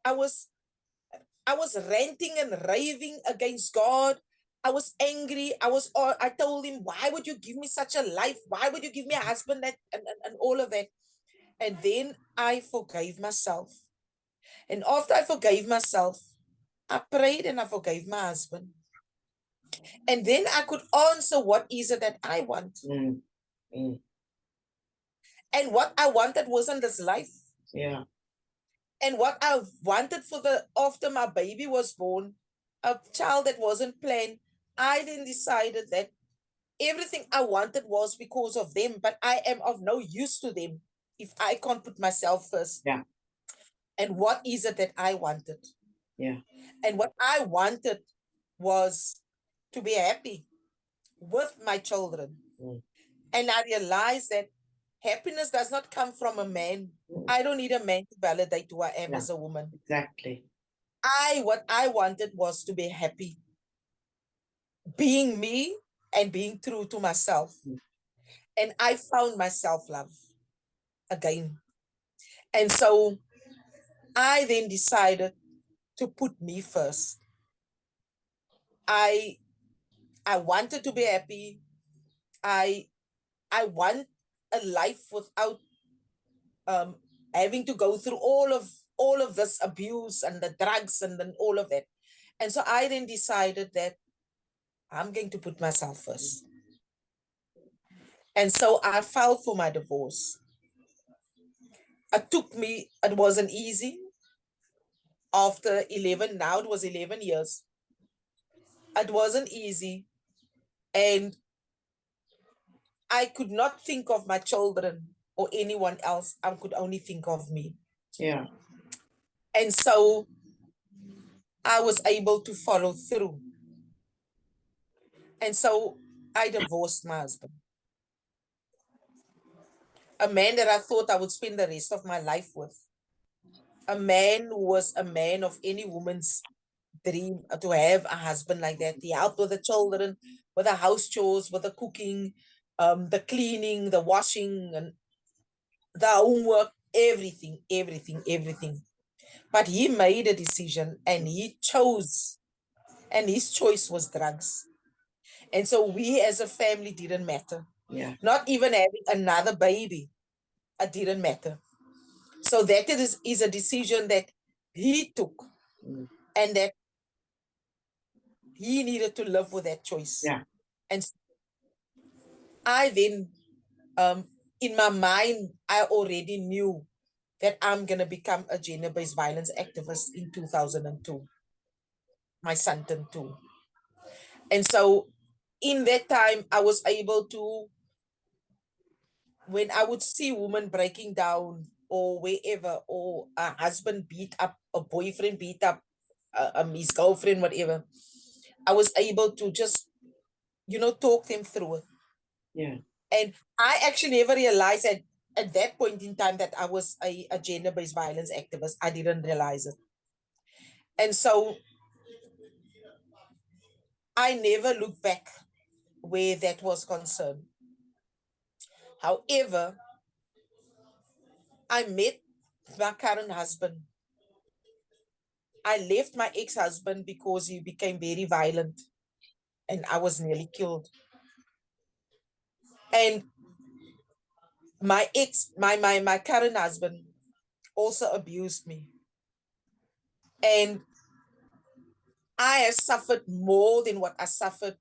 ranting and raving against God. I was angry. I told him, why would you give me such a life? Why would you give me a husband that and all of that? And then I forgave myself. And after I forgave myself, I prayed and I forgave my husband. And then I could answer, what is it that I want? And what I wanted wasn't this life. Yeah. And what I wanted after my baby was born, a child that wasn't planned, I then decided that everything I wanted was because of them, but I am of no use to them if I can't put myself first. Yeah. And what is it that I wanted? Yeah. And what I wanted was to be happy with my children. And I realized that happiness does not come from a man. I don't need a man to validate who I am as a woman. Exactly. What I wanted was to be happy, being me and being true to myself. And I found my self-love again. And so I then decided to put me first. I wanted to be happy. I want a life without having to go through all of this abuse and the drugs and then all of that. And so I then decided that I'm going to put myself first. And so I filed for my divorce. It wasn't easy. After 11, now it was 11 years. It wasn't easy. And I could not think of my children or anyone else. I could only think of me. Yeah. And so I was able to follow through. And so I divorced my husband. A man that I thought I would spend the rest of my life with. A man who was a man of any woman's dream to have a husband like that. He helped with the children, with the house chores, with the cooking, the cleaning, the washing, and the homework, everything. But he made a decision and he chose and his choice was drugs. And so we as a family didn't matter. Yeah. Not even having another baby, it didn't matter. So that is a decision that he took, and that he needed to live with that choice. Yeah. And I then, in my mind, I already knew that I'm going to become a gender-based violence activist in 2002. My son turned 2. And so in that time, I was able to, when I would see women breaking down or wherever, or a husband beat up, a boyfriend beat up his girlfriend, whatever, I was able to just, talk them through it. Yeah. And I actually never realized at that point in time that I was a gender-based violence activist. I didn't realize it. And so I never looked back where that was concerned. However, I met my current husband. I left my ex-husband because he became very violent and I was nearly killed. And my current husband also abused me. And I have suffered more than what I suffered,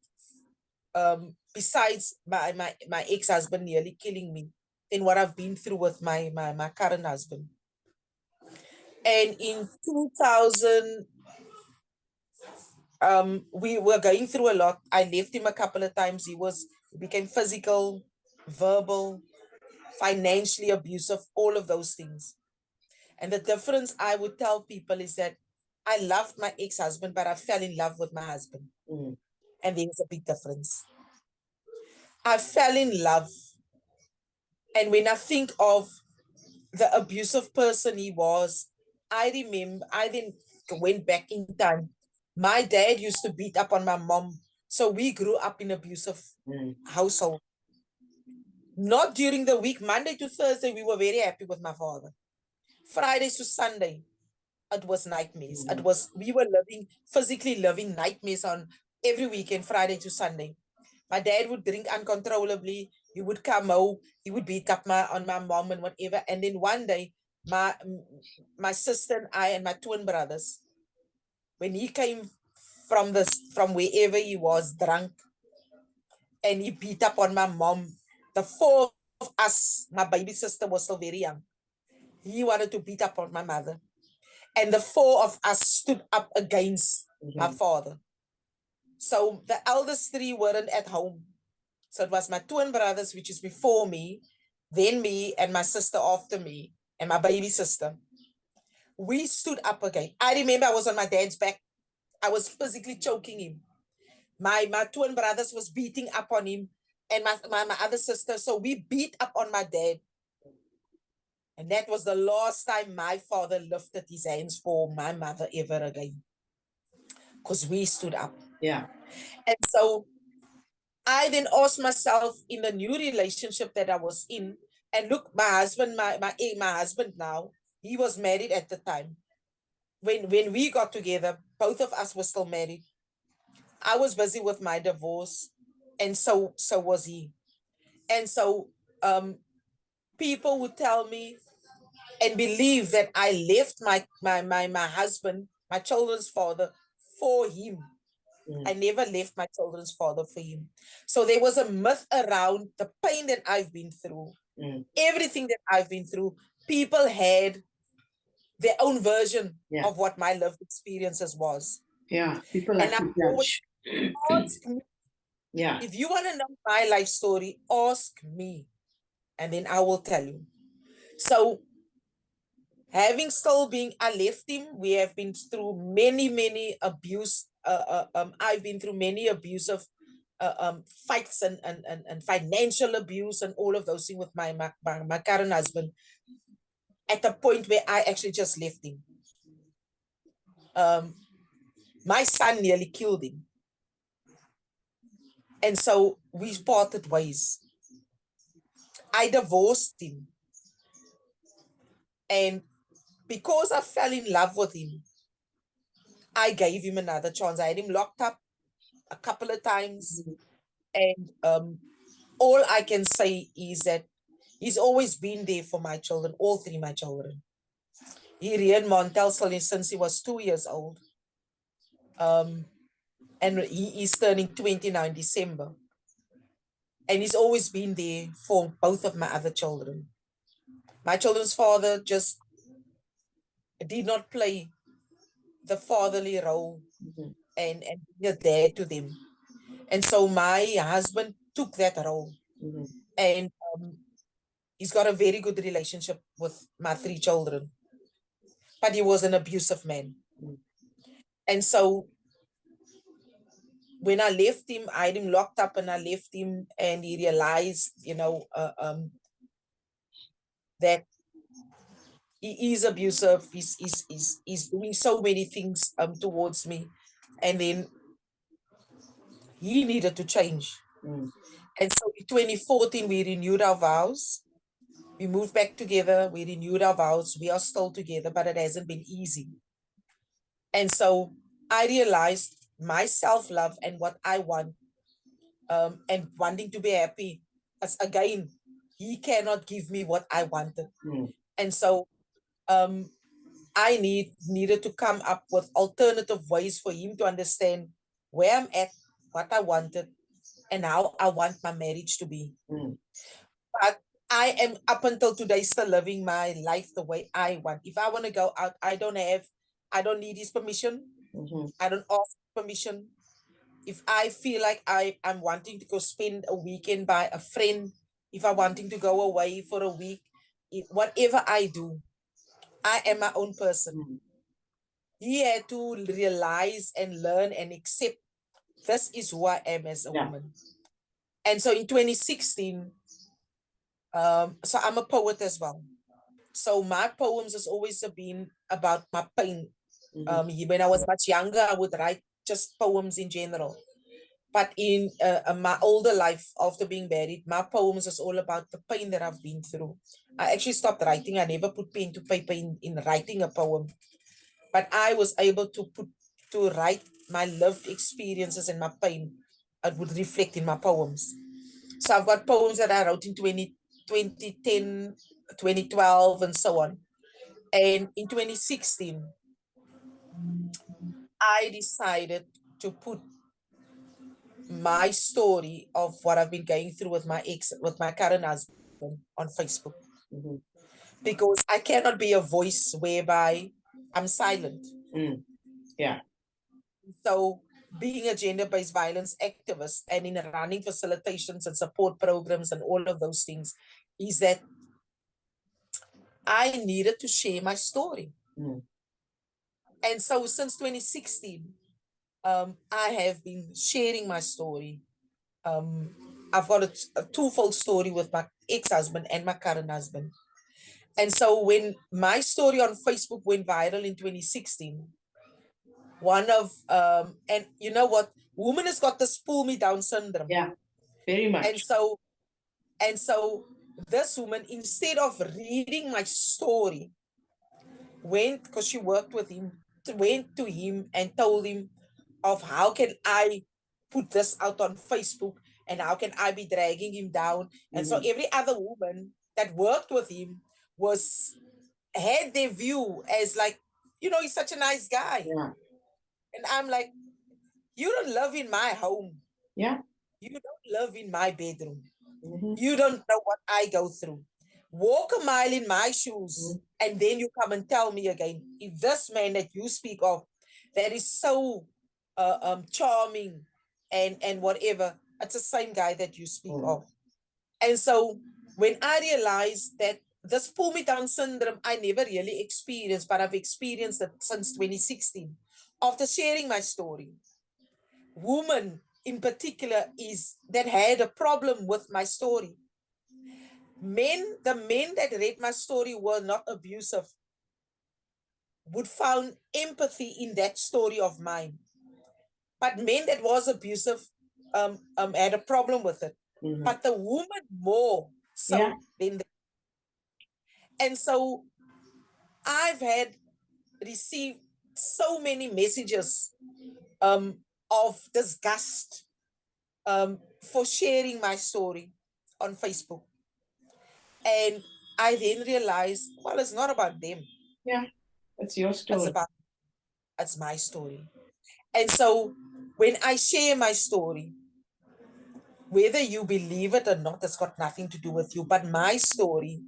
besides my ex-husband nearly killing me, than what I've been through with my current husband. And in 2000, we were going through a lot. I left him a couple of times. He became physical, verbal, financially abusive, all of those things. And the difference I would tell people is that I loved my ex-husband, but I fell in love with my husband. And there's a big difference. I fell in love. And when I think of the abusive person he was, I remember, I then went back in time. My dad used to beat up on my mom. So we grew up in abusive household. Not during the week, Monday to Thursday, we were very happy with my father. Fridays to Sunday, it was nightmares. We were physically living nightmares on every weekend, Friday to Sunday. My dad would drink uncontrollably. He would come home. He would beat up on my mom and whatever. And then one day, my sister and I and my twin brothers, when he came from wherever he was drunk, and he beat up on my mom, the 4 of us, my baby sister was still very young. He wanted to beat up on my mother. And the 4 of us stood up against my father. So the eldest 3 weren't at home. So it was my twin brothers, which is before me, then me, and my sister after me, and my baby sister. We stood up again. I remember I was on my dad's back. I was physically choking him. My twin brothers was beating up on him, and my other sister. So we beat up on my dad. And that was the last time my father lifted his hands for my mother ever again. Because we stood up. Yeah. And so I then asked myself in the new relationship that I was in, and look, my husband, my husband now, he was married at the time. When we got together, both of us were still married. I was busy with my divorce, and so was he. And so people would tell me and believe that I left my husband, my children's father, for him. I never left my children's father for him. So there was a myth around the pain that I've been through, everything that I've been through. People had their own version of what my lived experiences was. Yeah, people like to judge. Ask me. Yeah. If you want to know my life story, ask me, and then I will tell you. So, having still been, I left him. We have been through many abuse. I've been through many abusive fights and financial abuse and all of those things with my current husband. At the point where I actually just left him. My son nearly killed him. And so we parted ways. I divorced him. And because I fell in love with him, I gave him another chance. I had him locked up a couple of times. And all I can say is that he's always been there for my children, all three my children. He reared Montel since he was 2 years old. And he is turning 20 now in December. And he's always been there for both of my other children. My children's father just did not play the fatherly role and be a dad to them. And so my husband took that role. And he's got a very good relationship with my three children. But he was an abusive man. And so when I left him, I had him locked up and I left him, and he realized, that he is abusive. He's doing so many things towards me. And then he needed to change. And so in 2014, we renewed our vows. We moved back together. We renewed our vows. We are still together, but it hasn't been easy. And so I realized my self-love and what I want, and wanting to be happy. As again, he cannot give me what I wanted. And so I needed to come up with alternative ways for him to understand where I'm at, what I wanted, and how I want my marriage to be. But I am up until today still living my life the way I want. If I want to go out, I don't need his permission. I don't ask permission. If I feel like I'm wanting to go spend a weekend by a friend, if I'm wanting to go away for a week, whatever I do, I am my own person. He had to realize and learn and accept this is who I am as a woman. And so in 2016, so I'm a poet as well. So my poems has always been about my pain. When I was much younger, I would write just poems in general. But in my older life, after being married, my poems is all about the pain that I've been through. I actually stopped writing. I never put pen to paper in writing a poem. But I was able to write my lived experiences and my pain. It would reflect in my poems. So I've got poems that I wrote in 2010, 2012, and so on. And in 2016, I decided to put my story of what I've been going through with my current husband on Facebook. Because I cannot be a voice whereby I'm silent. Yeah. So being a gender-based violence activist and in running facilitations and support programs and all of those things is that I needed to share my story. And so since 2016, I have been sharing my story. I've got a twofold story with my ex-husband and my current husband. And so when my story on Facebook went viral in 2016, and you know what? Woman has got this pull me down syndrome. Yeah, very much. And so this woman, instead of reading my story, because she worked with him, went to him and told him of how can I put this out on Facebook and how can I be dragging him down. And so every other woman that worked with him had their view as like, he's such a nice guy. Yeah. And I'm like, you don't live in my home. Yeah. You don't live in my bedroom. You don't know what I go through. Walk a mile in my shoes, and then you come and tell me again, if this man that you speak of, that is so charming and whatever, it's the same guy that you speak of. And so when I realized that this pull me down syndrome, I never really experienced, but I've experienced it since 2016. After sharing my story, women in particular that had a problem with my story. The men that read my story were not abusive, would found empathy in that story of mine. But men that was abusive had a problem with it. But the woman more so than and so I've received so many messages of disgust for sharing my story on Facebook. And I then realized, well, it's not about them. Yeah, it's your story. It's my story. And so when I share my story, whether you believe it or not, it's got nothing to do with you. But my story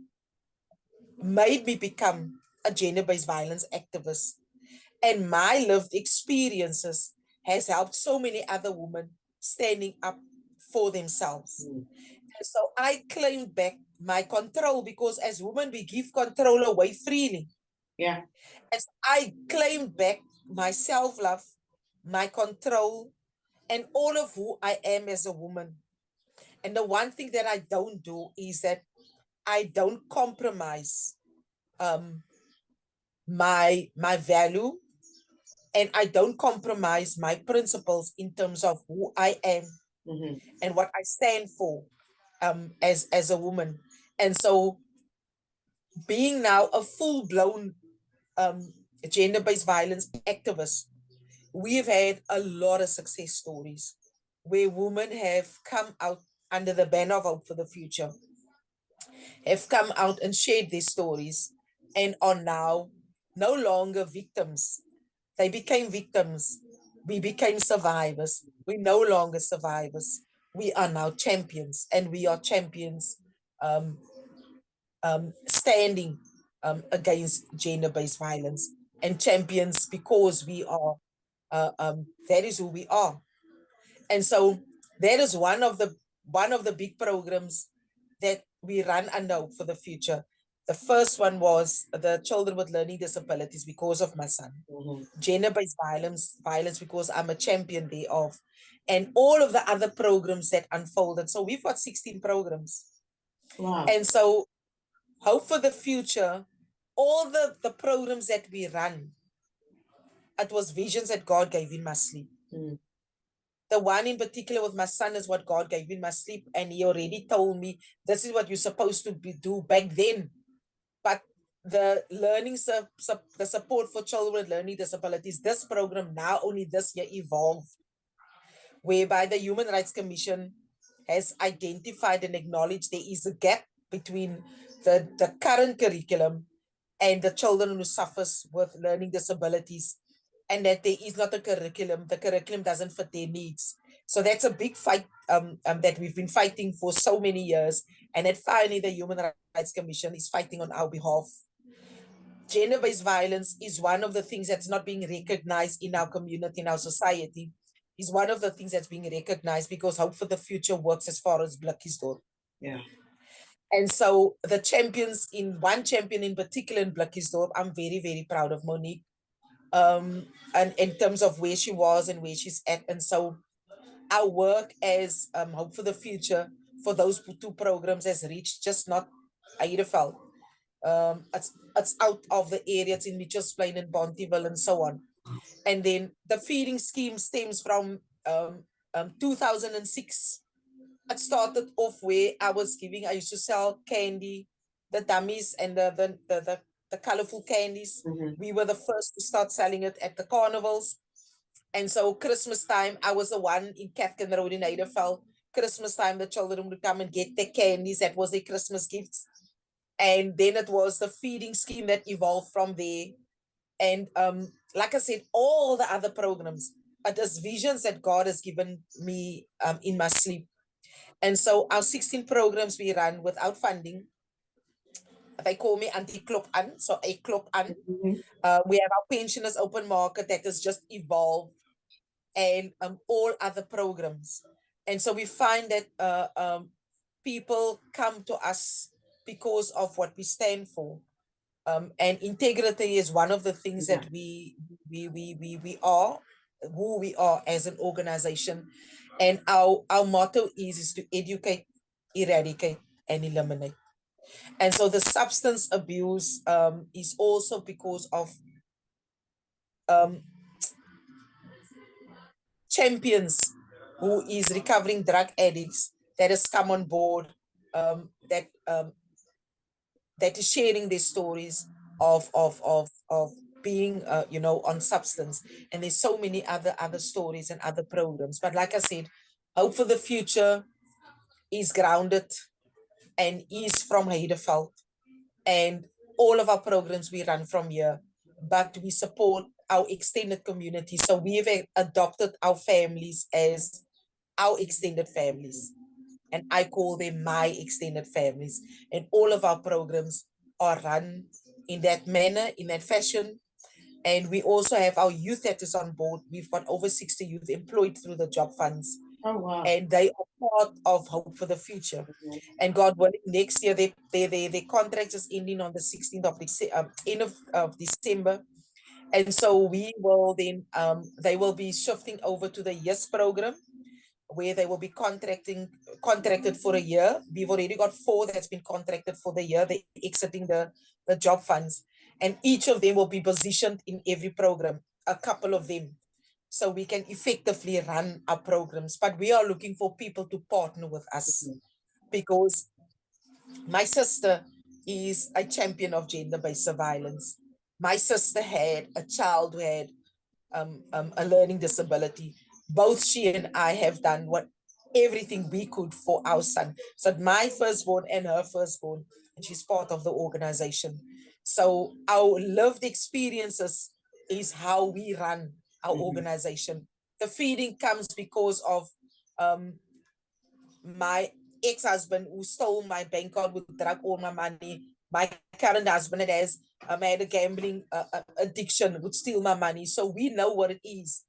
made me become a gender-based violence activist. And my lived experiences has helped so many other women standing up for themselves. And so I claimed back my control, because as women, we give control away freely. Yeah. And so I claimed back my self-love, my control, and all of who I am as a woman. And the one thing that I don't do is that I don't compromise my value, and I don't compromise my principles in terms of who I am and what I stand for as a woman. And so being now a full-blown gender-based violence activist, we've had a lot of success stories where women have come out under the banner of Hope for the Future, have come out and shared their stories, and are now no longer victims. They became victims. We became survivors. We're no longer survivors. We are now champions, and we are champions standing against gender-based violence, and champions because we are, that is who we are. And so that is one of the big programs that we run under Hope for the Future. The first one was the children with learning disabilities, because of my son. Gender-based violence because I'm a champion thereof, and all of the other programs that unfolded. So we've got 16 programs. Wow. And so Hope for the Future, all the programs that we run, it was visions that God gave in my sleep. The one in particular with my son is what God gave in my sleep, and he already told me this is what you're supposed to do back then. But the the support for children with learning disabilities, this program now only this year evolved, whereby the Human Rights Commission has identified and acknowledged there is a gap between the current curriculum and the children who suffers with learning disabilities, and that there is not a curriculum. The curriculum doesn't fit their needs. So that's a big fight that we've been fighting for so many years, and that finally the Human Rights Commission is fighting on our behalf. Gender-based violence is one of the things that's not being recognized in our community, in our society. Is one of the things that's being recognized because Hope for the Future works as far as Blikkiesdorp. Yeah. And so the champions, in one champion in particular in Blikkiesdorp, I'm very, very proud of Monique. And in terms of where she was and where she's at. And so our work as Hope for the Future for those two programs has reached just not Aidefeld. It's out of the area, it's in Mitchells Plain and Bontiville and so on. And then the feeding scheme stems from 2006. It started off where I used to sell candy, the dummies and the colorful candies. We were the first to start selling it at the carnivals. And so Christmas time, I was the one in Cathkin Road in Aidefeld. Christmas time, the children would come and get their candies. That was their Christmas gifts. And then it was the feeding scheme that evolved from there. And like I said, all the other programs, but there's visions that God has given me in my sleep. And so our 16 programs we run without funding. They call me anti-klop an, so a klop an. We have our pensioners open market that has just evolved, and all other programs. And so we find that people come to us because of what we stand for. And integrity is one of the things that we are, who we are as an organization. And our motto is to educate, eradicate, and eliminate. And so the substance abuse is also because of champions who is recovering drug addicts that has come on board, that is sharing their stories of being on substance. And there's so many other stories and other programs. But like I said, Hope for the Future is grounded and is from Heideveld, and all of our programs we run from here, but we support our extended community. So we've adopted our families as our extended families, and I call them my extended families. And all of our programs are run in that manner, in that fashion. And we also have our youth that is on board. We've got over 60 youth employed through the job funds. Oh, wow. And they are part of Hope for the Future. And God willing, next year, their contract is ending on the 16th of end of December. And so we will then, they will be shifting over to the YES program, where they will be contracted for a year. We've already got 4 that's been contracted for the year. They're exiting the job funds. And each of them will be positioned in every program, a couple of them, so we can effectively run our programs. But we are looking for people to partner with us, because my sister is a champion of gender-based violence. My sister had a child who had a learning disability. Both she and I have done everything we could for our son. So my firstborn and her firstborn, and she's part of the organization. So our lived experiences is how we run our organization. The feeding comes because of my ex-husband who stole my bank card, would drug all my money. My current husband has had a gambling addiction, would steal my money. So we know what it is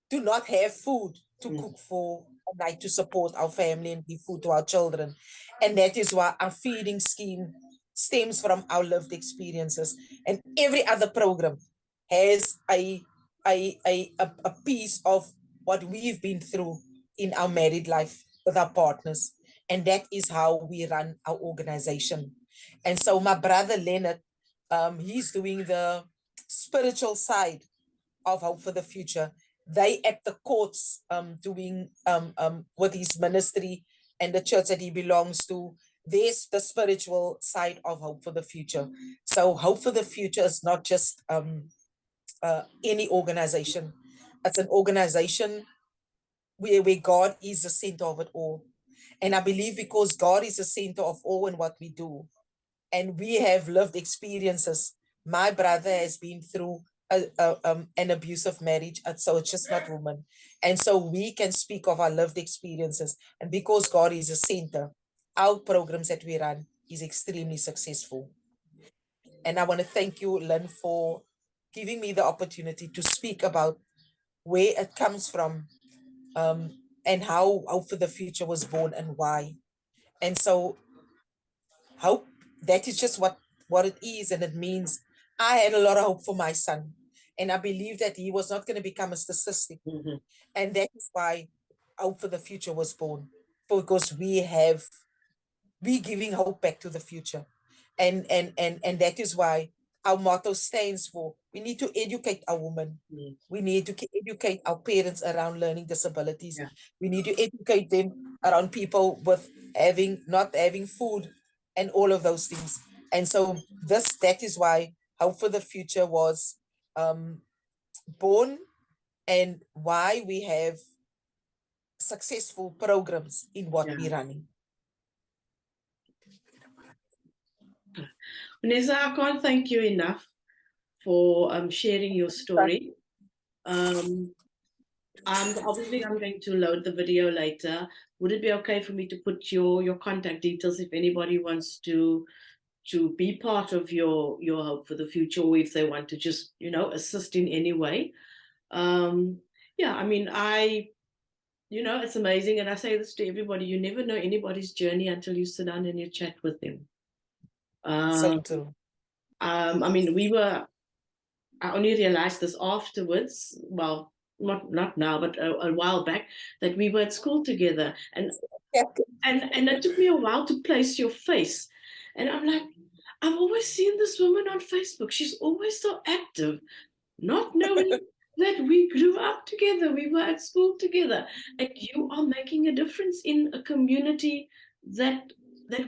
to not have food to cook for a night to support our family and give food to our children. And that is why our feeding scheme stems from our lived experiences. And every other program has a piece of what we've been through in our married life with our partners. And that is how we run our organization. And so my brother Leonard, he's doing the spiritual side of Hope for the Future. They at the courts doing with his ministry and the church that he belongs to. There's the spiritual side of Hope for the Future. So Hope for the Future is not just any organization. It's an organization where God is the center of it all. And I believe because God is the center of all in what we do, and we have lived experiences. My brother has been through an abusive marriage, and so it's just not woman. And so we can speak of our lived experiences. And because God is a center, our programs that we run is extremely successful. And I want to thank you, Lynn, for giving me the opportunity to speak about where it comes from, and how Hope for the Future was born and why. And so hope, that is just what it is. And it means I had a lot of hope for my son, and I believe that he was not going to become a statistic. And that is why Hope for the Future was born, because we giving hope back to the future. And that is why our motto stands for, we need to educate our women. We need to educate our parents around learning disabilities. We need to educate them around people with not having food and all of those things. And so that is why Hope for the Future was born, and why we have successful programs in what we're running. Vanessa, I can't thank you enough for sharing your story. Obviously, I'm going to load the video later. Would it be okay for me to put your contact details if anybody wants to be part of your Hope for the Future, or if they want to just, assist in any way? Yeah, I mean, it's amazing. And I say this to everybody, you never know anybody's journey until you sit down and you chat with them. So true. I mean, I only realized this afterwards, well, not now, but a while back, that we were at school together. And it took me a while to place your face. And I'm like, I've always seen this woman on Facebook. She's always so active, not knowing that we grew up together. We were at school together. And you are making a difference in a community that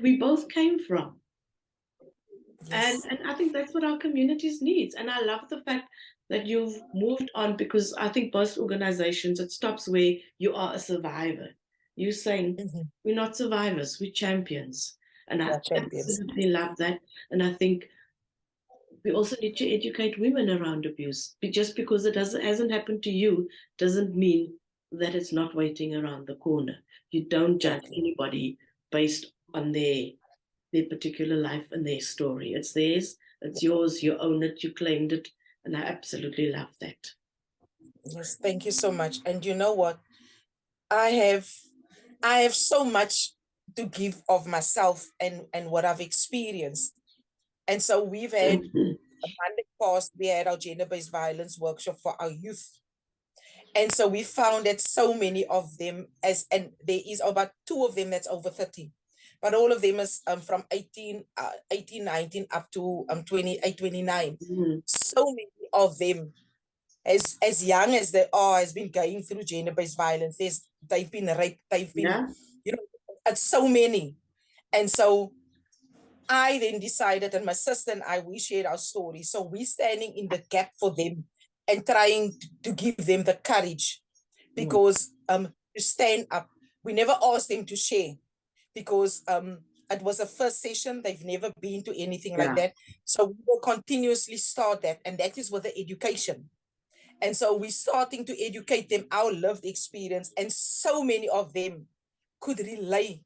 we both came from. Yes. And I think that's what our communities needs. And I love the fact that you've moved on, because I think most organizations, it stops where you are a survivor. You're saying, we're not survivors, we're champions. And I Yeah, champions. absolutely love that. And I think we also need to educate women around abuse. Just because it hasn't happened to you doesn't mean that it's not waiting around the corner. You don't judge Exactly. anybody based on their particular life and their story. It's theirs, it's yours, you own it, you claimed it, and I absolutely love that. Yes, thank you so much. And you know what? I have so much to give of myself and what I've experienced. And so we've had a Monday past, we had our gender-based violence workshop for our youth. And so we found that so many of them, and there is about 2 of them that's over 30, but all of them is from 18, 19 up to 28, 29. So many of them, as young as they are, has been going through gender-based violence. They've been raped, they've been, Yeah, it's so many. And so I then decided, and my sister and I, we shared our story. So we're standing in the gap for them and trying to give them the courage, because to stand up. We never asked them to share, because it was a first session. They've never been to anything like yeah, that. So we will continuously start that, and that is with the education. And so we're starting to educate them our lived experience, and so many of them could relate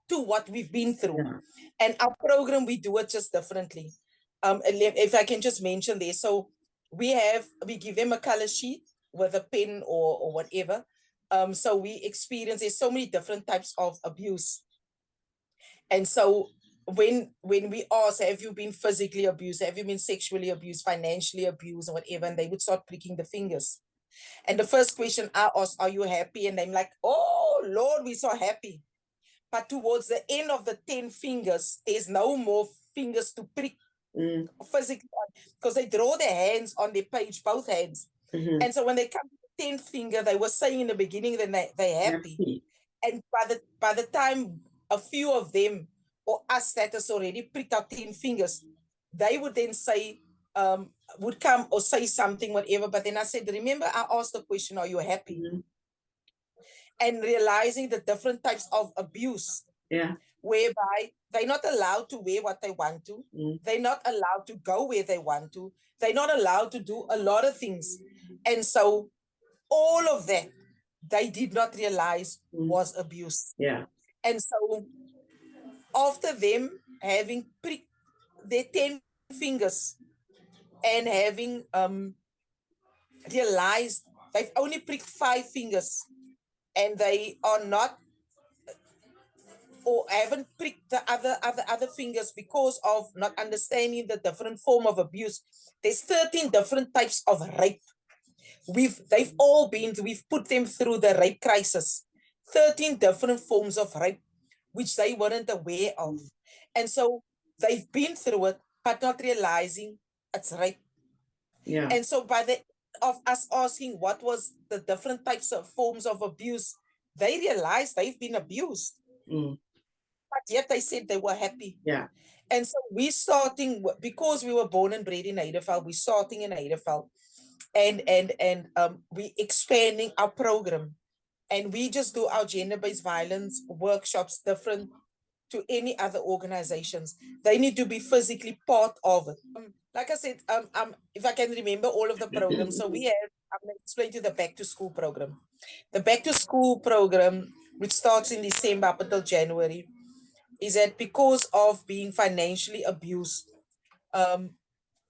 to what we've been through. yeah. And our program, we do it just differently. If I can just mention there, so we give them a color sheet with a pen or whatever. So we experience, there's so many different types of abuse. And so when we ask, have you been physically abused, have you been sexually abused, financially abused, or whatever, and they would start pricking the fingers. And the first question I ask, are you happy? And I'm like, oh Lord, we're so happy. But towards the end of the 10 fingers, there's no more fingers to prick physically, because they draw their hands on the page, both hands. And so when they come to the 10th finger, they were saying in the beginning that they're happy. And by the time a few of them, or us that has already pricked out 10 fingers, they would then say, would come or say something, whatever. But then I said, remember, I asked the question, are you happy? And realizing the different types of abuse, whereby they're not allowed to wear what they want to. They're not allowed to go where they want to. They're not allowed to do a lot of things. And so all of that, they did not realize was abuse. Yeah. And so after them having pricked their 10 fingers and having realized they've only pricked 5 fingers, and they are not, or haven't pricked the other fingers because of not understanding the different form of abuse. There's 13 different types of rape. We've put them through the rape crisis. 13 different forms of rape, which they weren't aware of. And so they've been through it, but not realizing it's rape. Yeah. And so by the of us asking what was the different types of forms of abuse, they realized they've been abused. But yet they said they were happy. Yeah. And so we're starting, because we were born and bred in Nederveld, we're starting in Nederveld, and we expanding our program, and we just do our gender-based violence workshops different to any other organizations. They need to be physically part of it. Like I said, if I can remember all of the programs, so we have, I'm going to explain to you the back to school program. The back to school program, which starts in December up until January, is that because of being financially abused,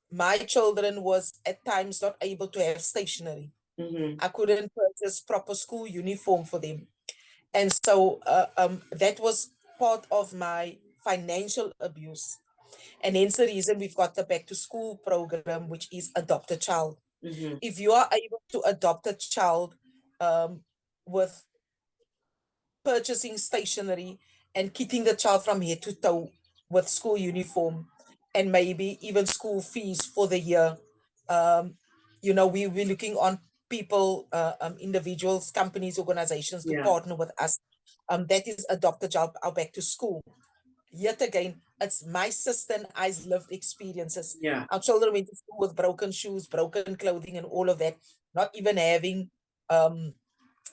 my children was at times not able to have stationery. I couldn't purchase proper school uniform for them. And so that was part of my financial abuse. And hence the reason we've got the back to school program, which is adopt a child. If you are able to adopt a child with purchasing stationery and keeping the child from head to toe with school uniform and maybe even school fees for the year, we're looking on people, individuals, companies, organizations to partner with us. That is adopt a child, our back to school. Yet again, it's my sister and I's lived experiences. Yeah. Our children went to school with broken shoes, broken clothing, and all of that, not even having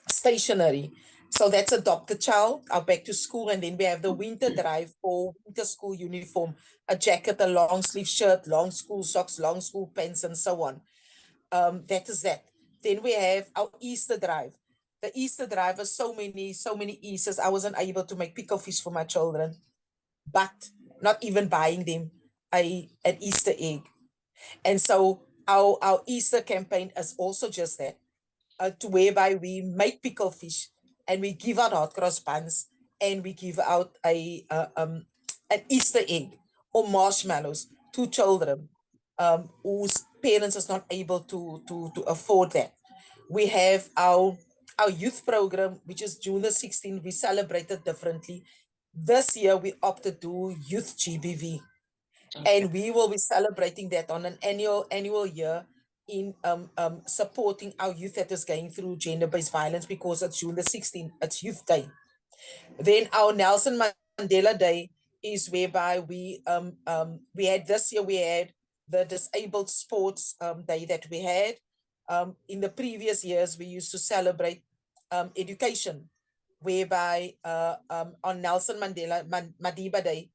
stationery. So that's Adopt a Child, our back to school. And then we have the winter drive for winter school uniform, a jacket, a long sleeve shirt, long school socks, long school pants, and so on. That is that. Then we have our Easter drive. The Easter drive is so many Easters. I wasn't able to make pickle fish for my children, but not even buying them an Easter egg. And so our Easter campaign is also just that, to whereby we make pickle fish and we give out hot cross buns and we give out an Easter egg or marshmallows to children whose parents is not able to afford that. We have our youth program, which is June the 16th. We celebrated differently. This year we opted to youth GBV, Okay. and we will be celebrating that on an annual year in supporting our youth that is going through gender-based violence, because it's June the 16th, it's Youth Day. Then our Nelson Mandela Day is whereby we had this year, we had the disabled sports day that we had. In the previous years we used to celebrate education, whereby on Nelson Mandela Madiba Day,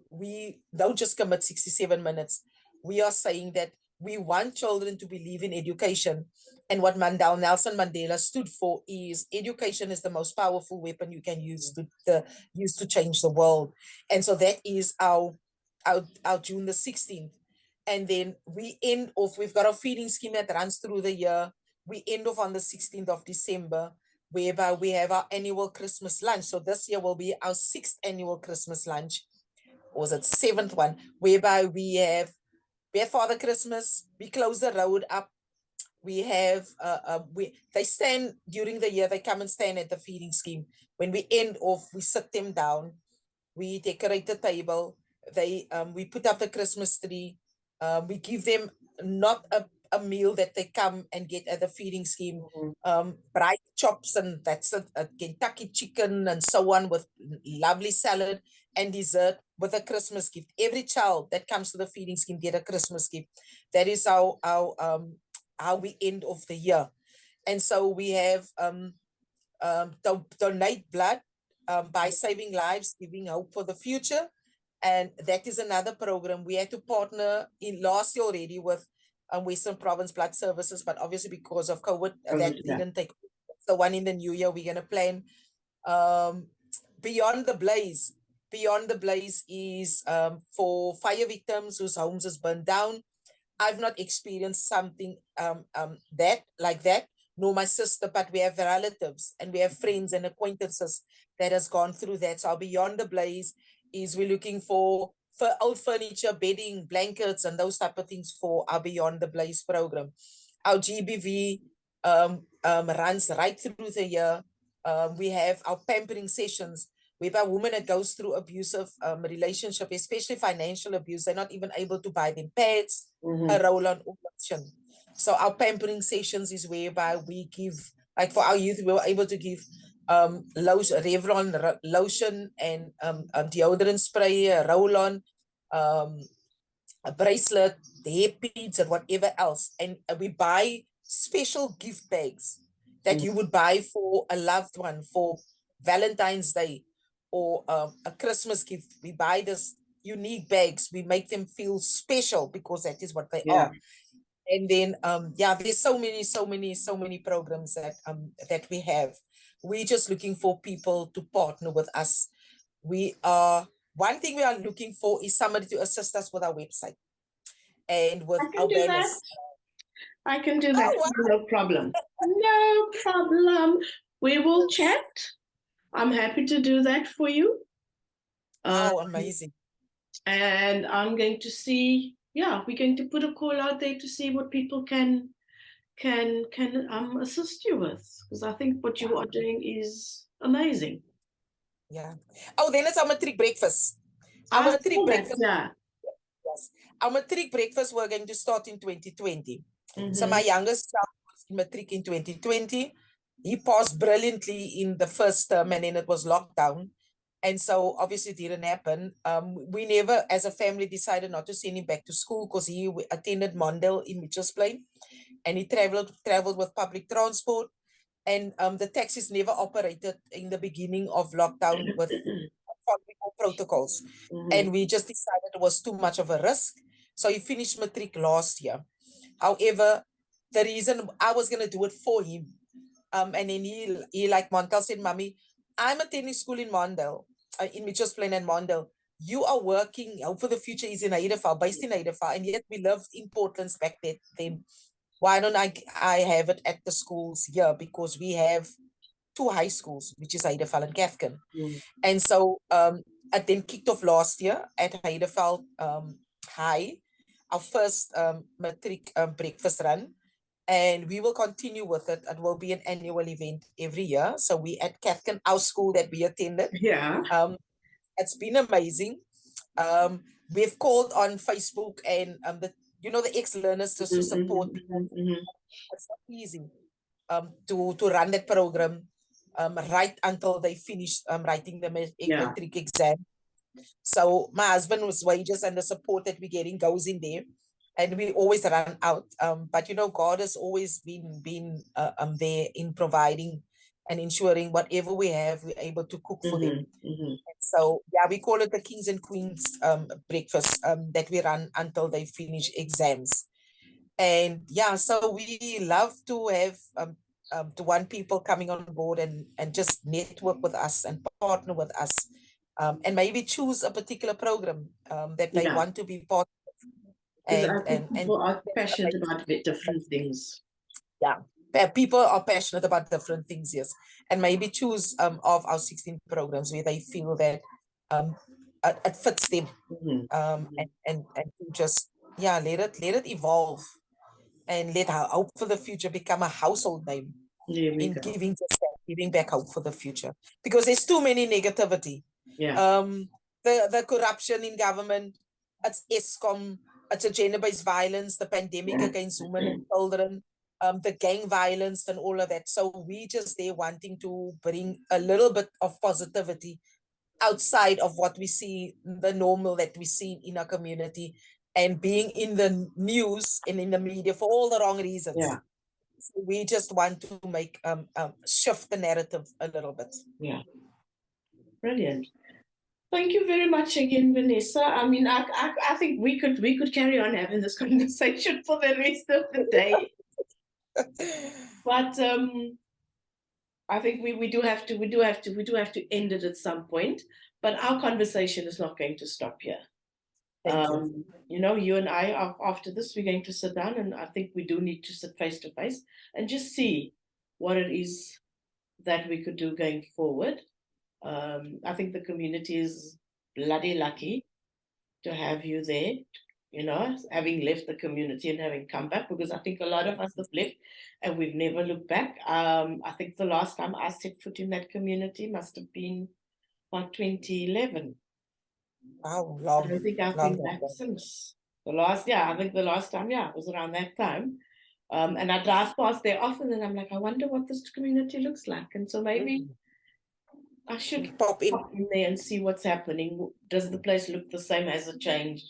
we don't just commit 67 minutes. We are saying that we want children to believe in education. And what Nelson Mandela stood for is education is the most powerful weapon you can use to change the world. And so that is our June the 16th. And then we end off, we've got a feeding scheme that runs through the year. We end off on the 16th of December, whereby we have our annual Christmas lunch. So this year will be our 6th annual Christmas lunch, or was it 7th one, whereby we have Father Christmas, we close the road up. We have they stand during the year, they come and stand at the feeding scheme. When we end off, we sit them down, we decorate the table, we put up the Christmas tree, we give them not a meal that they come and get at the feeding scheme, bright chops, and that's a Kentucky chicken and so on, with lovely salad and dessert with a Christmas gift. Every child that comes to the feeding scheme get a Christmas gift. That is how we end off the year. And so we have donate blood by saving lives, giving hope for the future. And that is another program. We had to partner in last year already with Western Province Blood Services, but obviously because of COVID, that didn't take. The one in the new year, we're going to plan Beyond the Blaze. Beyond the Blaze is for fire victims whose homes is burned down. I've not experienced something like that, nor my sister, but we have relatives and we have friends and acquaintances that has gone through that. So Beyond the Blaze is we're looking for old furniture, bedding, blankets, and those type of things for our Beyond the Blaze program. Our GBV runs right through the year. We have our pampering sessions, whereby women that goes through abusive relationship, especially financial abuse, they're not even able to buy them pads, a roll-on option. So our pampering sessions is whereby we give, like for our youth, we were able to give Revlon lotion and deodorant spray, a roll-on, a bracelet, the hair beads, and whatever else. And we buy special gift bags that you would buy for a loved one for Valentine's Day or a Christmas gift. We buy this unique bags. We make them feel special because that is what they are. And then there's so many programs that we have. We're just looking for people to partner with us. One thing we are looking for is somebody to assist us with our website and with our banners. I can do that. Wow. No problem. No problem. We will chat. I'm happy to do that for you. Oh, amazing. And I'm going to see, we're going to put a call out there to see what people can assist you with, because I think what you are doing is amazing. Yeah. Oh, then it's our matric breakfast. Our matric breakfast. Yes. Our matric breakfast we're going to start in 2020. So my youngest child was in matric in 2020. He passed brilliantly in the first term, and then it was lockdown. And so obviously it didn't happen. We never, as a family, decided not to send him back to school because he attended Mondale in Mitchells Plain, and he traveled with public transport. And the taxis never operated in the beginning of lockdown with following all protocols. And we just decided it was too much of a risk. So he finished matric last year. However, the reason I was going to do it for him, and then he like Montel said, Mommy, I'm attending school in Mondale, in Mitchells Plain and Mondale. You are working, Hope for the Future is in Heideveld, based in Heideveld, and yet we lived in Portland back then. Why don't I have it at the schools here? Because we have two high schools, which is Heideveld and Cathkin. And so I then kicked off last year at Heideveld High, our first matric breakfast run. And we will continue with it. It will be an annual event every year. So we at Cathkin, our school that we attended. Yeah. It's been amazing. We've called on Facebook and the ex-learners just to support people. It's not easy to run that program right until they finish writing the matric exam. So my husband's wages and the support that we're getting goes in there, and we always run out. But God has always been there in providing and ensuring whatever we have, we're able to cook for them. So yeah, we call it the Kings and Queens breakfast that we run until they finish exams. And yeah, so we love to have to want people coming on board and just network with us and partner with us, and maybe choose a particular program that they want to be part of. And people are passionate about different things. Yeah, people are passionate about different things, yes, and maybe choose of our 16 programs where they feel that it fits them, and just let it evolve. And let Hope for the Future become a household name in giving back hope for the future. Because there's too many negativity. Yeah. The corruption in government, it's ESCOM, it's a gender-based violence, the pandemic against women and children, the gang violence and all of that. So we just there wanting to bring a little bit of positivity outside of what we see, the normal that we see in our community, and being in the news and in the media for all the wrong reasons. Yeah. So we just want to make shift the narrative a little bit. Yeah. Brilliant. Thank you very much again, Vanessa. I mean, I think we could carry on having this conversation for the rest of the day. But I think we do have to end it at some point. But our conversation is not going to stop here. You and I, after this, we're going to sit down, and I think we do need to sit face to face and just see what it is that we could do going forward. I think the community is bloody lucky to have you there, having left the community and having come back, because I think a lot of us have left and we've never looked back. I think the last time I set foot in that community must have been about 2011. Wow, long. I don't think I've been back since. I think the last time, was around that time. And I drive past there often and I'm like, I wonder what this community looks like. And so maybe I should pop in there and see what's happening. Does the place look the same? Has it changed?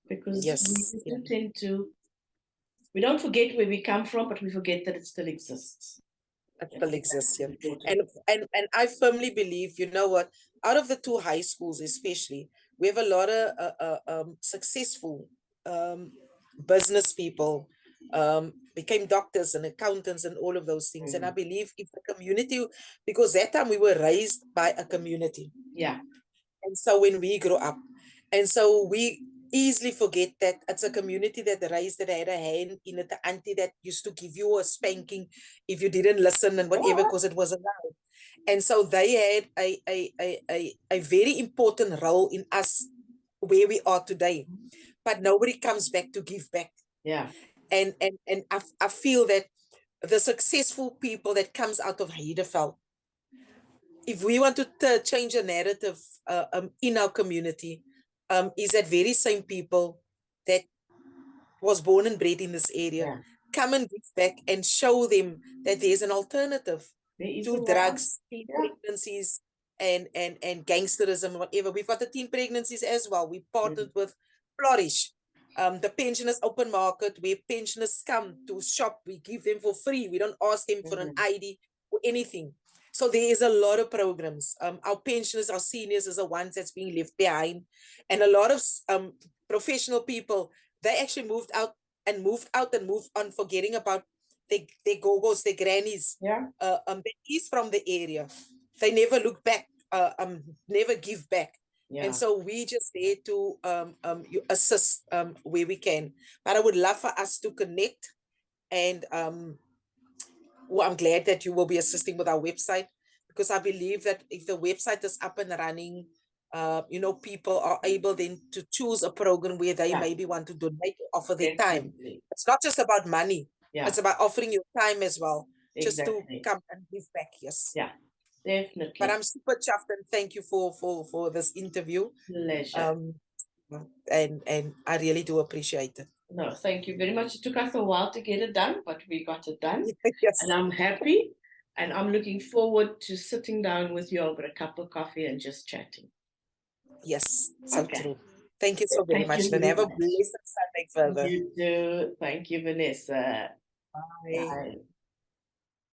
Because we do tend to, we don't forget where we come from, but we forget that it still exists. It still exists, yeah. And I firmly believe, you know what, out of the two high schools especially, we have a lot of successful business people, became doctors and accountants and all of those things. And I believe if the community, because that time we were raised by a community. Yeah. And so when we grow up, and so we easily forget that it's a community that raised, that had a hand in it, the auntie that used to give you a spanking if you didn't listen and whatever, because it wasn't allowed. And so they had a very important role in us where we are today. But nobody comes back to give back. Yeah. And I feel that the successful people that comes out of Heideveld, if we want to change a narrative in our community, is that very same people that was born and bred in this area come and give back and show them that there's an alternative to drugs, pregnancies, and gangsterism, whatever. We've got the teen pregnancies as well. We partnered with Flourish, the pensioners open market, where pensioners come to shop. We give them for free. We don't ask them for an ID or anything. So there is a lot of programs. Our pensioners, our seniors is the ones that's being left behind. And a lot of professional people, they actually moved out and moved on, forgetting about their go-go's, their grannies. Yeah. That is from the area. They never look back, never give back. Yeah. And so we just there to you assist where we can. But I would love for us to connect, and well, I'm glad that you will be assisting with our website, because I believe that if the website is up and running, you know, people are able then to choose a program where they maybe want to donate, offer their time. It's not just about money. It's about offering your time as well, just to come and give back. Yes. Yeah, definitely. But I'm super chuffed, and thank you for this interview. Pleasure. And I really do appreciate it. No, thank you very much. It took us a while to get it done, but we got it done. Yes. And I'm happy. And I'm looking forward to sitting down with you over a cup of coffee and just chatting. Yes, so true. Thank you so very much. Then have a blessed Sunday further. You too. Thank you, Vanessa. Bye. Bye.